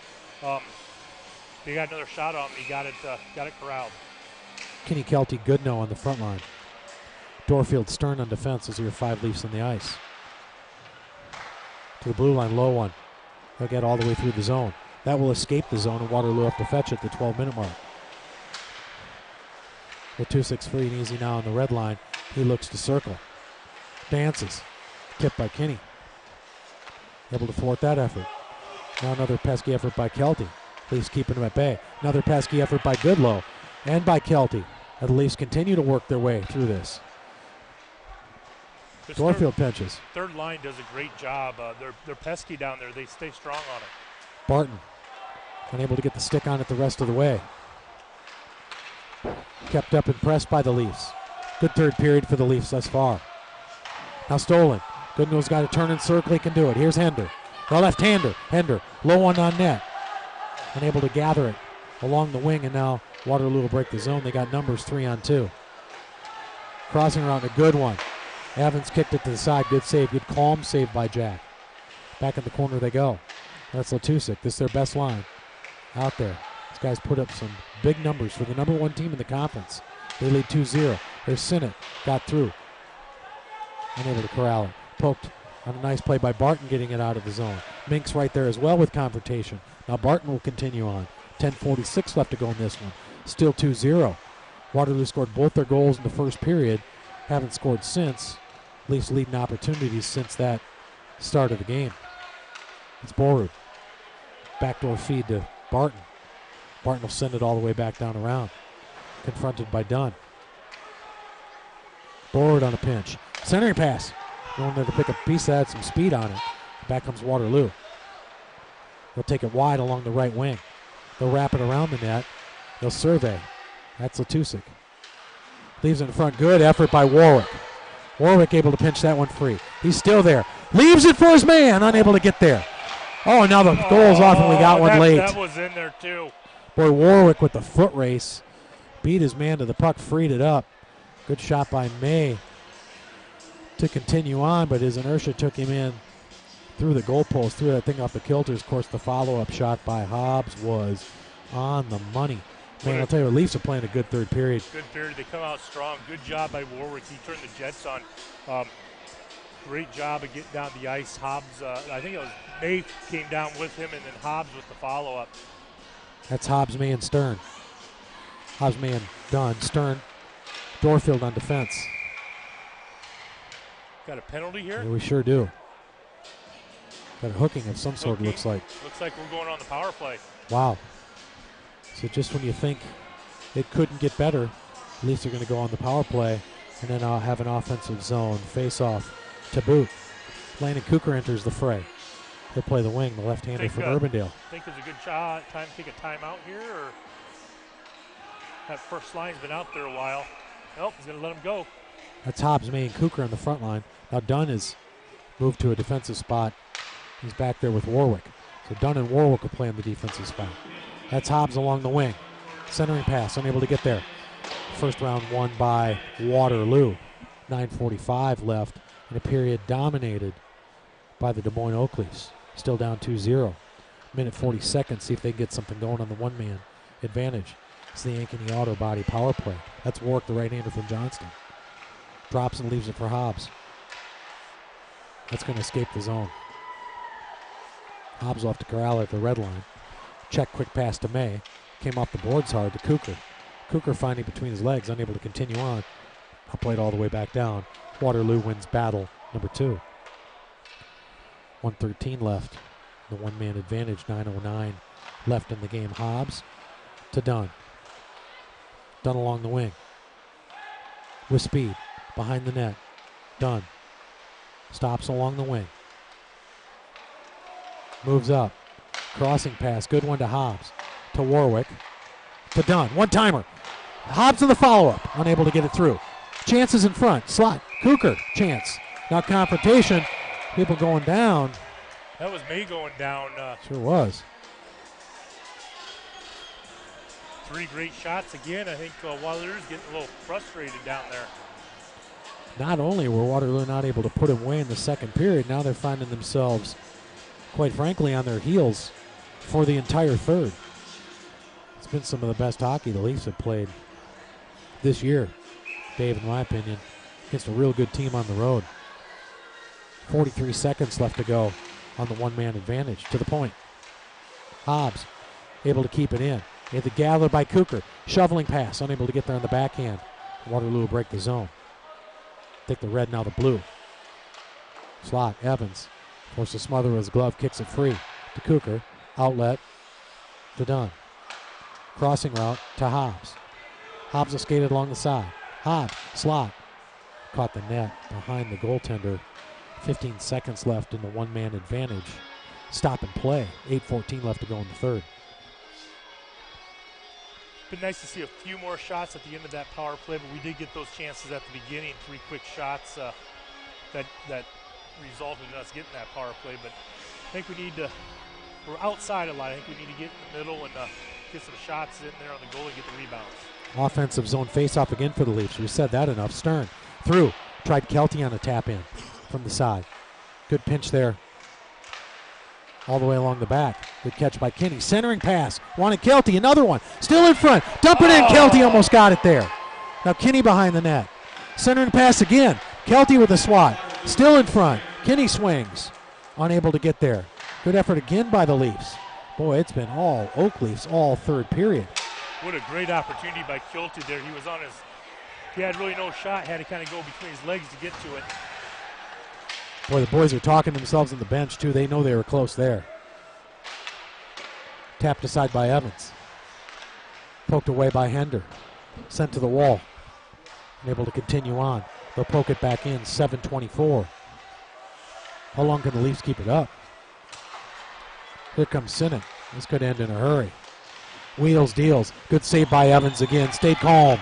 They got another shot on him. He got it corralled. Kenny Kelty, Goodnow on the front line. Dorfield, Stern on defense as your 5 Leafs on the ice. To the blue line, low one. They'll get all the way through the zone. That will escape the zone, and Waterloo have to fetch it at the 12-minute mark. With 2-6 free and easy now on the red line, he looks to circle. Dances. Tipped by Kinney. Able to thwart that effort. Now another pesky effort by Kelty. Leafs keeping him at bay. Another pesky effort by Goodlow and by Kelty. And the Leafs continue to work their way through this. Dorfield pinches. Third line does a great job. They're pesky down there. They stay strong on it. Barton unable to get the stick on it the rest of the way. Kept up and pressed by the Leafs. Good third period for the Leafs thus far. Now stolen. Goodnill's got to turn and circle. He can do it. Here's Hender. The left-hander. Hender, low one on net. Unable to gather it along the wing, and now Waterloo will break the zone. They got numbers 3-on-2. Crossing around, a good one. Evans kicked it to the side. Good save. Good calm save by Jack. Back in the corner they go. That's Latusic. This is their best line out there. These guys put up some big numbers for the number one team in the conference. They lead 2-0. There's Sinnott. Got through. Unable to corral it. Poked on a nice play by Barton, getting it out of the zone. Minks right there as well with confrontation. Now Barton will continue on. 10:46 left to go in this one. Still 2-0. Waterloo scored both their goals in the first period. Haven't scored since. Leafs leading opportunities since that start of the game. It's Borud. Backdoor feed to Barton. Barton will send it all the way back down around. Confronted by Dunn. Borud on a pinch. Centering pass. Going there to pick a piece that had some speed on it. Back comes Waterloo. They'll take it wide along the right wing. They'll wrap it around the net. They'll survey. That's Latusic. Leaves in front. Good effort by Warwick. Warwick able to pinch that one free. He's still there. Leaves it for his man. Unable to get there. Oh, now the goal's off and we got one late. That was in there too. Boy, Warwick with the foot race. Beat his man to the puck. Freed it up. Good shot by May to continue on, but his inertia took him in through the goalpost, threw that thing off the kilters. Of course, the follow-up shot by Hobbs was on the money. Man, I'll tell you what, Leafs are playing a good third period. Good period. They come out strong. Good job by Warwick. He turned the Jets on. Great job of getting down the ice. Hobbs, I think it was May came down with him, and then Hobbs with the follow-up. That's Hobbs, May, and Stern. Hobbs, May, and Dunn. Stern, Dorfield on defense. Got a penalty here? Yeah, we sure do. Got a hooking of some sort, looks like. Looks like we're going on the power play. Wow. So just when you think it couldn't get better, Leafs are going to go on the power play and then have an offensive zone face-off to boot. Landon Cooker enters the fray. He'll play the wing, the left-hander from Urbandale. Think it's a good time to take a timeout here, or that first line's been out there a while. Nope, he's going to let him go. That's Hobbs, May, and Cooker on the front line. Now Dunn is moved to a defensive spot. He's back there with Warwick. So Dunn and Warwick will play in the defensive spot. That's Hobbs along the wing. Centering pass, unable to get there. First round won by Waterloo. 9:45 left in a period dominated by the Des Moines Oakleys. Still down 2-0. Minute 40 seconds, see if they can get something going on the one-man advantage. It's the Ankeny Auto Body power play. That's Warwick, the right-hander from Johnston. Drops and leaves it for Hobbs. That's going to escape the zone. Hobbs off to corral at the red line. Check, quick pass to May. Came off the boards hard to Cooker. Cooker finding between his legs, unable to continue on. Played all the way back down. Waterloo wins battle number 2. 1:13 left. The one-man advantage, 9:09 left in the game. Hobbs to Dunn. Dunn along the wing. With speed. Behind the net. Dunn. Stops along the wing. Moves up. Crossing pass. Good one to Hobbs. To Warwick. To Dunn. One-timer. Hobbs in the follow-up. Unable to get it through. Chances in front. Slot. Cooker. Chance. Now confrontation. People going down. That was May going down. Sure was. 3 great shots again. I think Waterloo's getting a little frustrated down there. Not only were Waterloo not able to put him away in the second period, now they're finding themselves, quite frankly, on their heels for the entire third. It's been some of the best hockey the Leafs have played this year, Dave, in my opinion, against a real good team on the road. 43 seconds left to go on the one-man advantage. To the point. Hobbs able to keep it in. He had the gather by Cooker. Shoveling pass, unable to get there on the backhand. Waterloo will break the zone. Take the red, now the blue. Slot, Evans. Forced to smother with his glove, kicks it free to Cooker. Outlet to Dunn. Crossing route to Hobbs. Hobbs will skate it along the side. Hobbs, slot. Caught the net behind the goaltender. 15 seconds left in the one-man advantage. Stop and play. 8:14 left to go in the third. been nice to see a few more shots at the end of that power play, but we did get those chances at the beginning, 3 quick shots that resulted in us getting that power play. But I think we're outside a lot. I think we need to get in the middle and get some shots in there on the goal and get the rebounds. Offensive zone face-off again for the Leafs. We said that enough. Stern through. Tried Kelty on a tap-in from the side. Good pinch there. All the way along the back. Good catch by Kinney. Centering pass. Wanted Kelty. Another one. Still in front. Dump it in. Kelty almost got it there. Now Kinney behind the net. Centering pass again. Kelty with a swat. Still in front. Kinney swings. Unable to get there. Good effort again by the Leafs. Boy, it's been all Oak Leafs all third period. What a great opportunity by Kelty there. He had really no shot. Had to kind of go between his legs to get to it. Boy, the boys are talking to themselves on the bench, too. They know they were close there. Tapped aside by Evans. Poked away by Hender. Sent to the wall. Unable to continue on. They'll poke it back in, 7:24. How long can the Leafs keep it up? Here comes Sinnott. This could end in a hurry. Wheels, deals. Good save by Evans again. Stayed calm.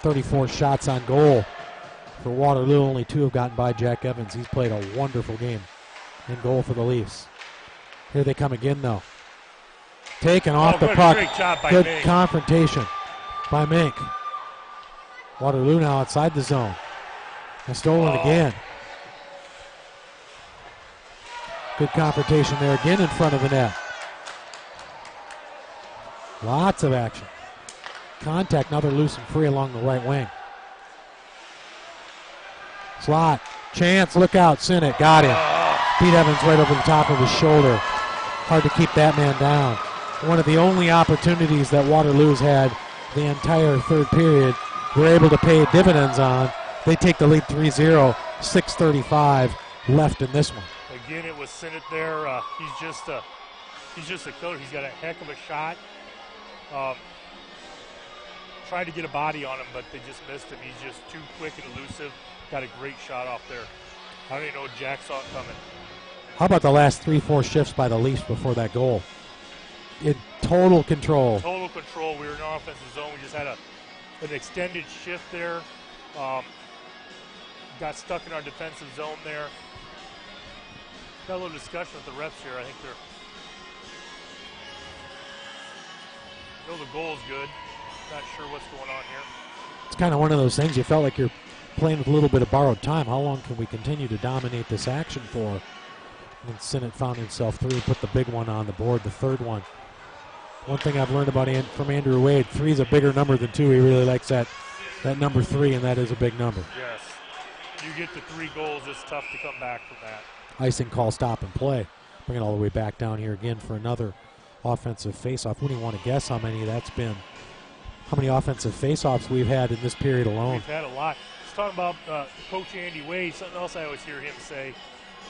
34 shots on goal. For Waterloo, only 2 have gotten by Jack Evans. He's played a wonderful game in goal for the Leafs. Here they come again, though. Taken off the puck. Great job by Good Mink. confrontation by Mink. Waterloo now outside the zone. And stolen again. Good confrontation there again in front of the net. Lots of action. Contact, now they're loose and free along the right wing. Slot, chance, look out, Sinnott, got him. Pete Evans right over the top of his shoulder. Hard to keep that man down. One of the only opportunities that Waterloo's had the entire third period were able to pay dividends on. They take the lead 3-0, 6:35 left in this one. Again, it was Sinnott there. He's just a killer. He's got a heck of a shot. Tried to get a body on him, but they just missed him. He's just too quick and elusive. Got a great shot off there. I don't even know Jack saw it coming. How about the last 3-4 shifts by the Leafs before that goal? In total control. Total control. We were in our offensive zone. We just had an extended shift there. Got stuck in our defensive zone there. Got a little discussion with the refs here. I think the goal is good. Not sure what's going on here. It's kind of one of those things. You felt like you're playing with a little bit of borrowed time. How long can we continue to dominate this action for? And Sinnott found himself through, put the big one on the board, the third one. One thing I've learned about from Andrew Wade, 3 is a bigger number than 2. He really likes that number 3, and that is a big number. Yes. You get to 3 goals, it's tough to come back from that. Icing call, stop and play. Bring it all the way back down here again for another offensive faceoff. Wouldn't you want to guess how many that's been? How many offensive faceoffs we've had in this period alone? We've had a lot. Let's talk about Coach Andy Wade. Something else I always hear him say,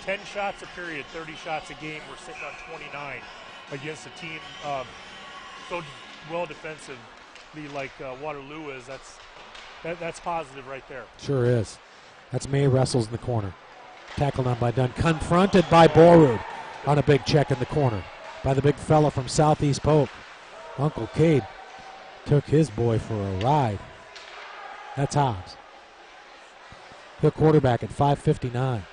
10 shots a period, 30 shots a game. We're sitting on 29 against a team so well defensively like Waterloo is. That's positive right there. Sure is. That's May wrestles in the corner. Tackled on by Dunn. Confronted by Borrud on a big check in the corner by the big fella from Southeast Polk. Uncle Cade took his boy for a ride. That's Hobbs. The quarterback at 5:59.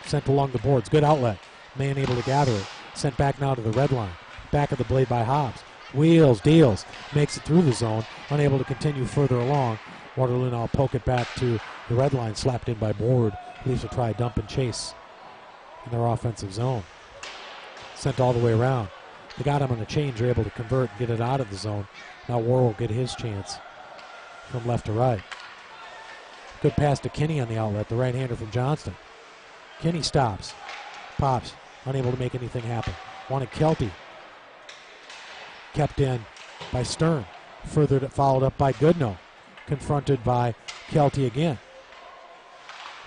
Sent along the boards. Good outlet. Man able to gather it. Sent back now to the red line. Back of the blade by Hobbs. Wheels, deals. Makes it through the zone. Unable to continue further along. Waterloo now poke it back to the red line. Slapped in by Borrud. Leafs will try a dump and chase in their offensive zone. Sent all the way around. They got him on a change. They're able to convert and get it out of the zone. Now War will get his chance from left to right. Good pass to Kinney on the outlet, the right-hander from Johnston. Kinney stops, pops, unable to make anything happen. Wanted Kelty. Kept in by Stern. Further followed up by Goodnow. Confronted by Kelty again.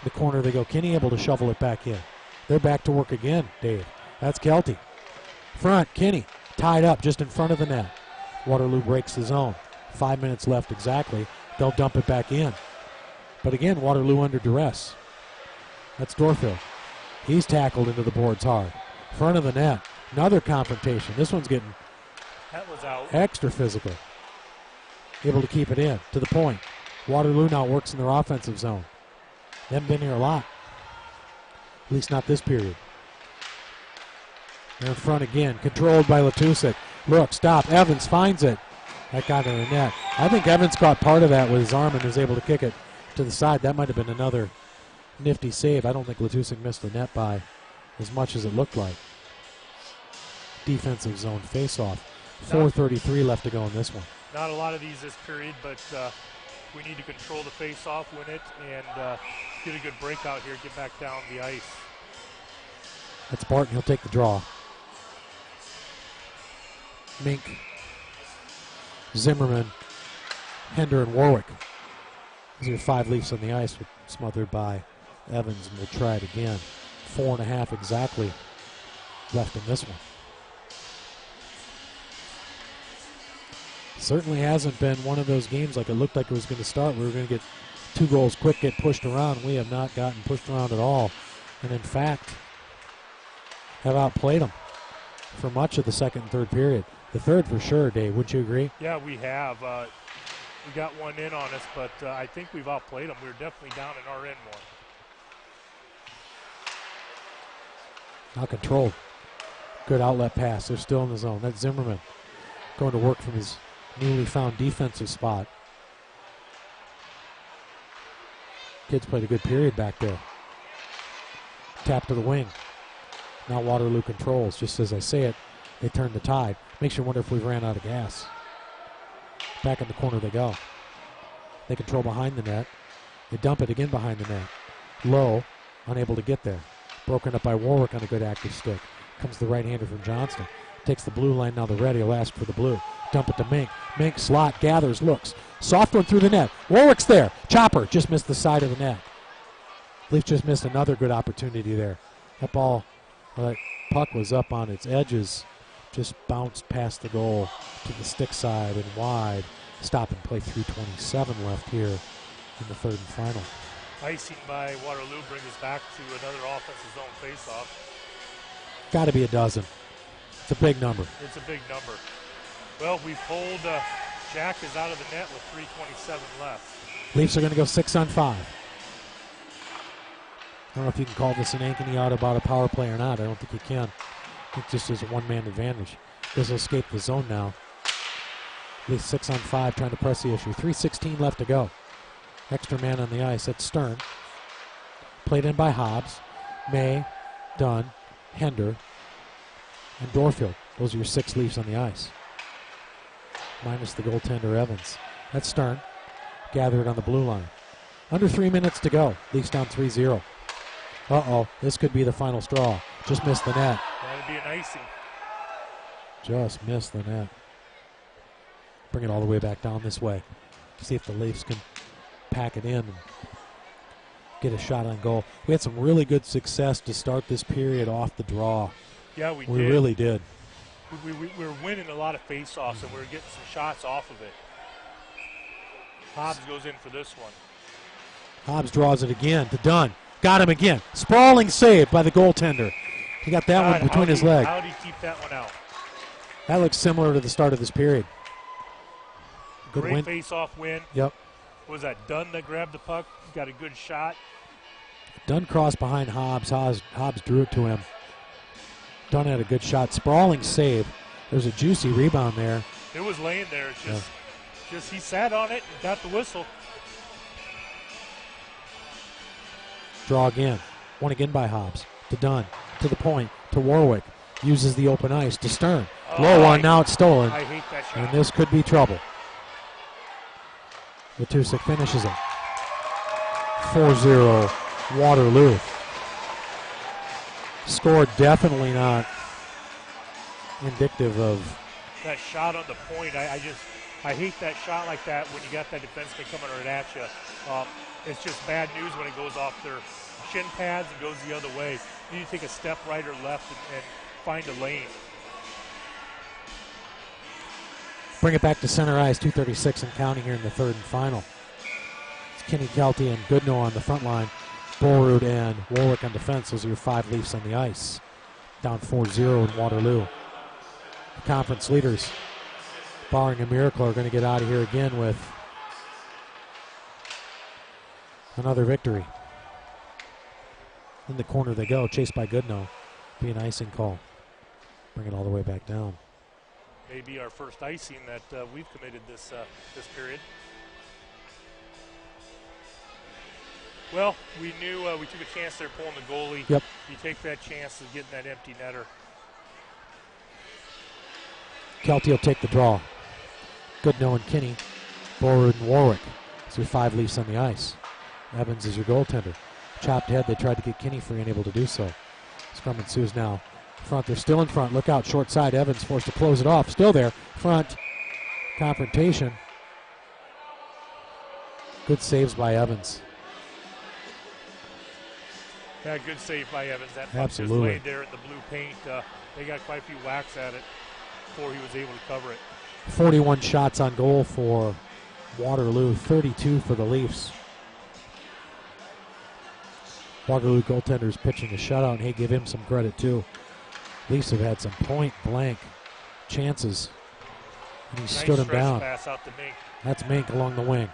The corner they go. Kinney able to shovel it back in. They're back to work again, Dave. That's Kelty. Front, Kinney. Tied up just in front of the net. Waterloo breaks the zone. 5 minutes left exactly. They'll dump it back in. But again, Waterloo under duress. That's Dorfield. He's tackled into the boards hard. Front of the net. Another confrontation. This one's getting... That was was out. Extra physical. Able to keep it in, to the point. Waterloo now works in their offensive zone. They haven't been here a lot. At least not this period. They're in front again, controlled by Letusik. Look, stop, Evans finds it. That got in the net. I think Evans caught part of that with his arm and was able to kick it to the side. That might have been another nifty save. I don't think Letusik missed the net by as much as it looked like. Defensive zone face-off. 4:33 left to go in this one. Not a lot of these this period, but we need to control the face-off, win it, and get a good breakout here, get back down the ice. That's Barton. He'll take the draw. Mink, Zimmerman, Hender, and Warwick. These are 5 Leafs on the ice, smothered by Evans, and we'll try it again. 4.5 exactly left in this one. Certainly hasn't been one of those games like it looked like it was going to start. We were going to get 2 goals quick, get pushed around. We have not gotten pushed around at all, and in fact have outplayed them for much of the second and third period. The third for sure, Dave. Wouldn't you agree? Yeah, we have. We got one in on us, but I think we've outplayed them. We're definitely down in our end more. Now controlled. Good outlet pass. They're still in the zone. That's Zimmerman going to work from his newly found defensive spot. Kids played a good period back there. Tap to the wing. Now Waterloo controls. Just as I say it, they turn the tide. Makes you wonder if we've ran out of gas. Back in the corner they go. They control behind the net. They dump it again behind the net. Low, unable to get there. Broken up by Warwick on a good active stick. Comes the right-hander from Johnston. Takes the blue line, now the red. He'll ask for the blue. Dump it to Mink. Mink slot, gathers, looks. Soft one through the net. Warwick's there. Chopper just missed the side of the net. Leafs just missed another good opportunity there. That ball, that puck was up on its edges. Just bounced past the goal to the stick side and wide. Stop and play 3:27 left here in the third and final. Icing by Waterloo brings us back to another offensive zone face-off. Got to be a dozen. It's a big number. It's a big number. Well, we've pulled Jack is out of the net with 3:27 left. Leafs are going to go 6 on 5. I don't know if you can call this an Ankeny out about a power play or not. I don't think you can. I think this is a one-man advantage. This will escape the zone now. Leafs 6 on 5 trying to press the issue. 3:16 left to go. Extra man on the ice. That's Stern. Played in by Hobbs, May, Dunn, Hender, and Dorfield. Those are your 6 Leafs on the ice. Minus the goaltender Evans. That's Stern. Gathered on the blue line. Under 3 minutes to go. Leafs down 3-0. Uh-oh. This could be the final straw. Just missed the net. That'd be an icing. Just missed the net. Bring it all the way back down this way. See if the Leafs can pack it in and get a shot on goal. We had some really good success to start this period off the draw. Yeah, we We did. really did. We were winning a lot of face-offs, and we were getting some shots off of it. Hobbs goes in for this one. Hobbs draws it again to Dunn. Got him again. Sprawling save by the goaltender. He got that one between his legs. How did he keep that one out? That looks similar to the start of this period. Good Great win. face-off win. Yep. Was that Dunn that grabbed the puck? Got a good shot. Dunn crossed behind Hobbs. Hobbs drew it to him. Dunn had a good shot. Sprawling save. There's a juicy rebound there. It was laying there. It's just he sat on it and got the whistle. Draw again. One again by Hobbs. To Dunn. To the point. To Warwick. Uses the open ice. To Stern. Low one. Now it's stolen. I hate that shot. And this could be trouble. Letusik finishes it. 4-0 Waterloo. Score definitely not indicative of that shot on the point. I hate that shot like that when you got that defenseman coming right at you. It's just bad news when it goes off their shin pads and goes the other way. You need to take a step right or left and find a lane. Bring it back to center ice. 2:36 and counting here in the third and final. It's Kenny Kelty and Goodnow on the front line. Borrud and Warwick on defense. Those are your 5 Leafs on the ice. Down 4-0 in Waterloo. The conference leaders barring a miracle, are going to get out of here again with another victory. In the corner they go, chased by Goodnow. Be an icing call. Bring it all the way back down. Maybe our first icing that we've committed this period. Well, we knew we took a chance there pulling the goalie. Yep. You take that chance of getting that empty netter. Kelty will take the draw. Goodnow and Kinney, Borwood and Warwick. So 5 Leafs on the ice. Evans is your goaltender. Chopped head, they tried to get Kinney free, unable to do so. Scrum ensues now. Front, they're still in front. Look out, short side. Evans forced to close it off. Still there. Front. Confrontation. Good saves by Evans. Yeah, good save by Evans. That puck just Absolutely. laid there in the blue paint. They got quite a few whacks at it before he was able to cover it. 41 shots on goal for Waterloo. 32 for the Leafs. Waterloo goaltender's pitching a shutout, and hey, give him some credit too. Leafs have had some point-blank chances, and he Nice stood him stretch down. pass out to Mink. That's Mink along the wing.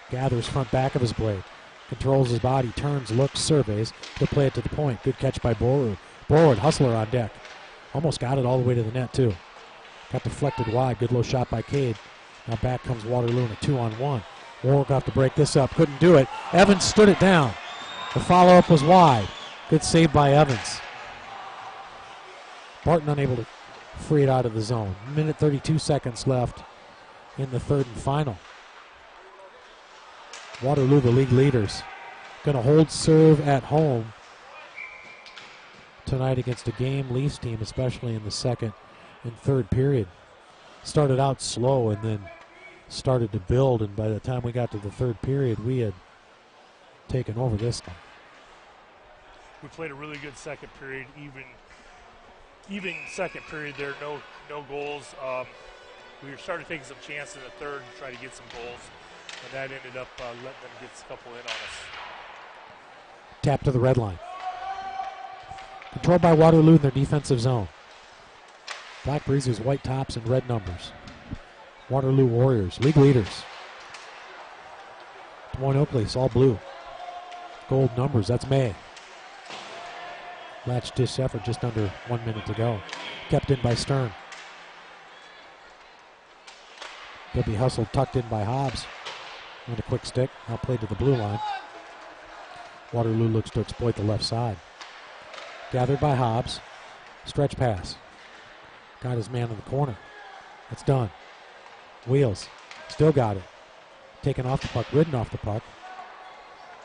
Gathers front back of his blade. Controls his body, turns, looks, surveys. He'll play it to the point. Good catch by Borwood. Borwood, hustler on deck. Almost got it all the way to the net too. Got deflected wide. Good low shot by Cade. Now back comes Waterloo in a 2-on-1. Warwick off to break this up. Couldn't do it. Evans stood it down. The follow-up was wide. Good save by Evans. Barton unable to free it out of the zone. Minute 32 seconds left in the third and final. Waterloo, the league leaders, going to hold serve at home tonight against a game Leafs team, especially in the second and third period. Started out slow and then started to build, and by the time we got to the third period, we had taken over this one. We played a really good second period, even second period there, no goals. We were starting taking some chances in the third to try to get some goals, and that ended up letting them get a couple in on us. Tap to the red line. Controlled by Waterloo in their defensive zone. Black Breezers, white tops, and red numbers. Waterloo Warriors, league leaders. Des Moines Oakleys, all blue. Gold numbers, that's May. Latch dish effort, just under 1 minute to go. Kept in by Stern. He'll be hustled, tucked in by Hobbs. And a quick stick, now played to the blue line. Waterloo looks to exploit the left side. Gathered by Hobbs. Stretch pass. Got his man in the corner. It's done. Wheels. Still got it. Taken off the puck, ridden off the puck.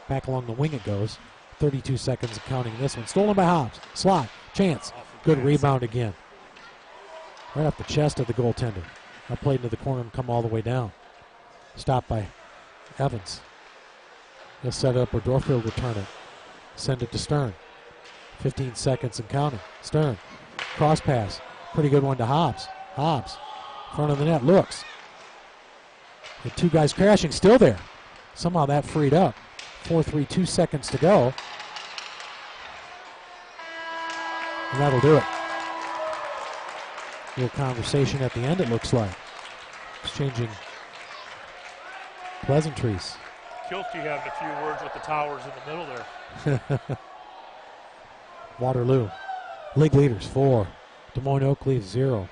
Back along the wing it goes. 32 seconds of counting this one. Stolen by Hobbs. Slot. Chance. Good rebound again. Right off the chest of the goaltender. Now played into the corner and come all the way down. Stopped by Evans. He'll set it up where Dorfield will return it. Send it to Stern. 15 seconds and counting. Stern. Cross pass. Pretty good one to Hobbs. Hobbs. Front of the net. Looks. The two guys crashing. Still there. Somehow that freed up. 4-3, 2 seconds to go. And that'll do it. Little conversation at the end, it looks like. Exchanging pleasantries. Kilty having a few words with the towers in the middle there. Waterloo, league leaders 4, Des Moines Oakleys 0.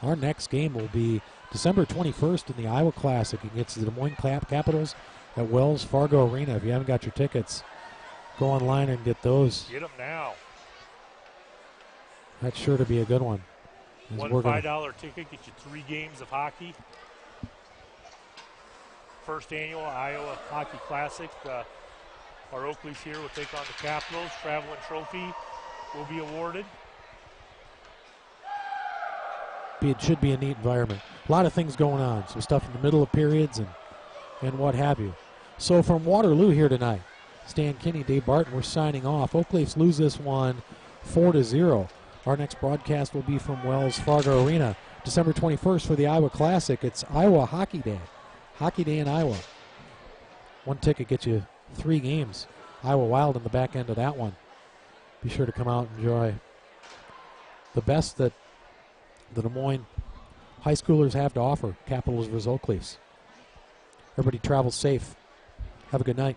Our next game will be December 21st in the Iowa Classic against the Des Moines Capitals at Wells Fargo Arena. If you haven't got your tickets, go online and get those. Get them now. That's sure to be a good one. One $5 ticket gets you 3 games of hockey. First annual Iowa Hockey Classic. Our Oakleys here will take on the Capitals. Traveling trophy will be awarded. It should be a neat environment. A lot of things going on. Some stuff in the middle of periods and what have you. So from Waterloo here tonight, Stan Kinney, Dave Barton, we're signing off. Oakleys lose this one 4-0. Our next broadcast will be from Wells Fargo Arena, December 21st for the Iowa Classic. It's Iowa Hockey Day. Hockey Day in Iowa. One ticket gets you 3 games. Iowa Wild on the back end of that one. Be sure to come out and enjoy the best that the Des Moines high schoolers have to offer Capitals vs. Oak Leafs. Everybody travel safe. Have a good night.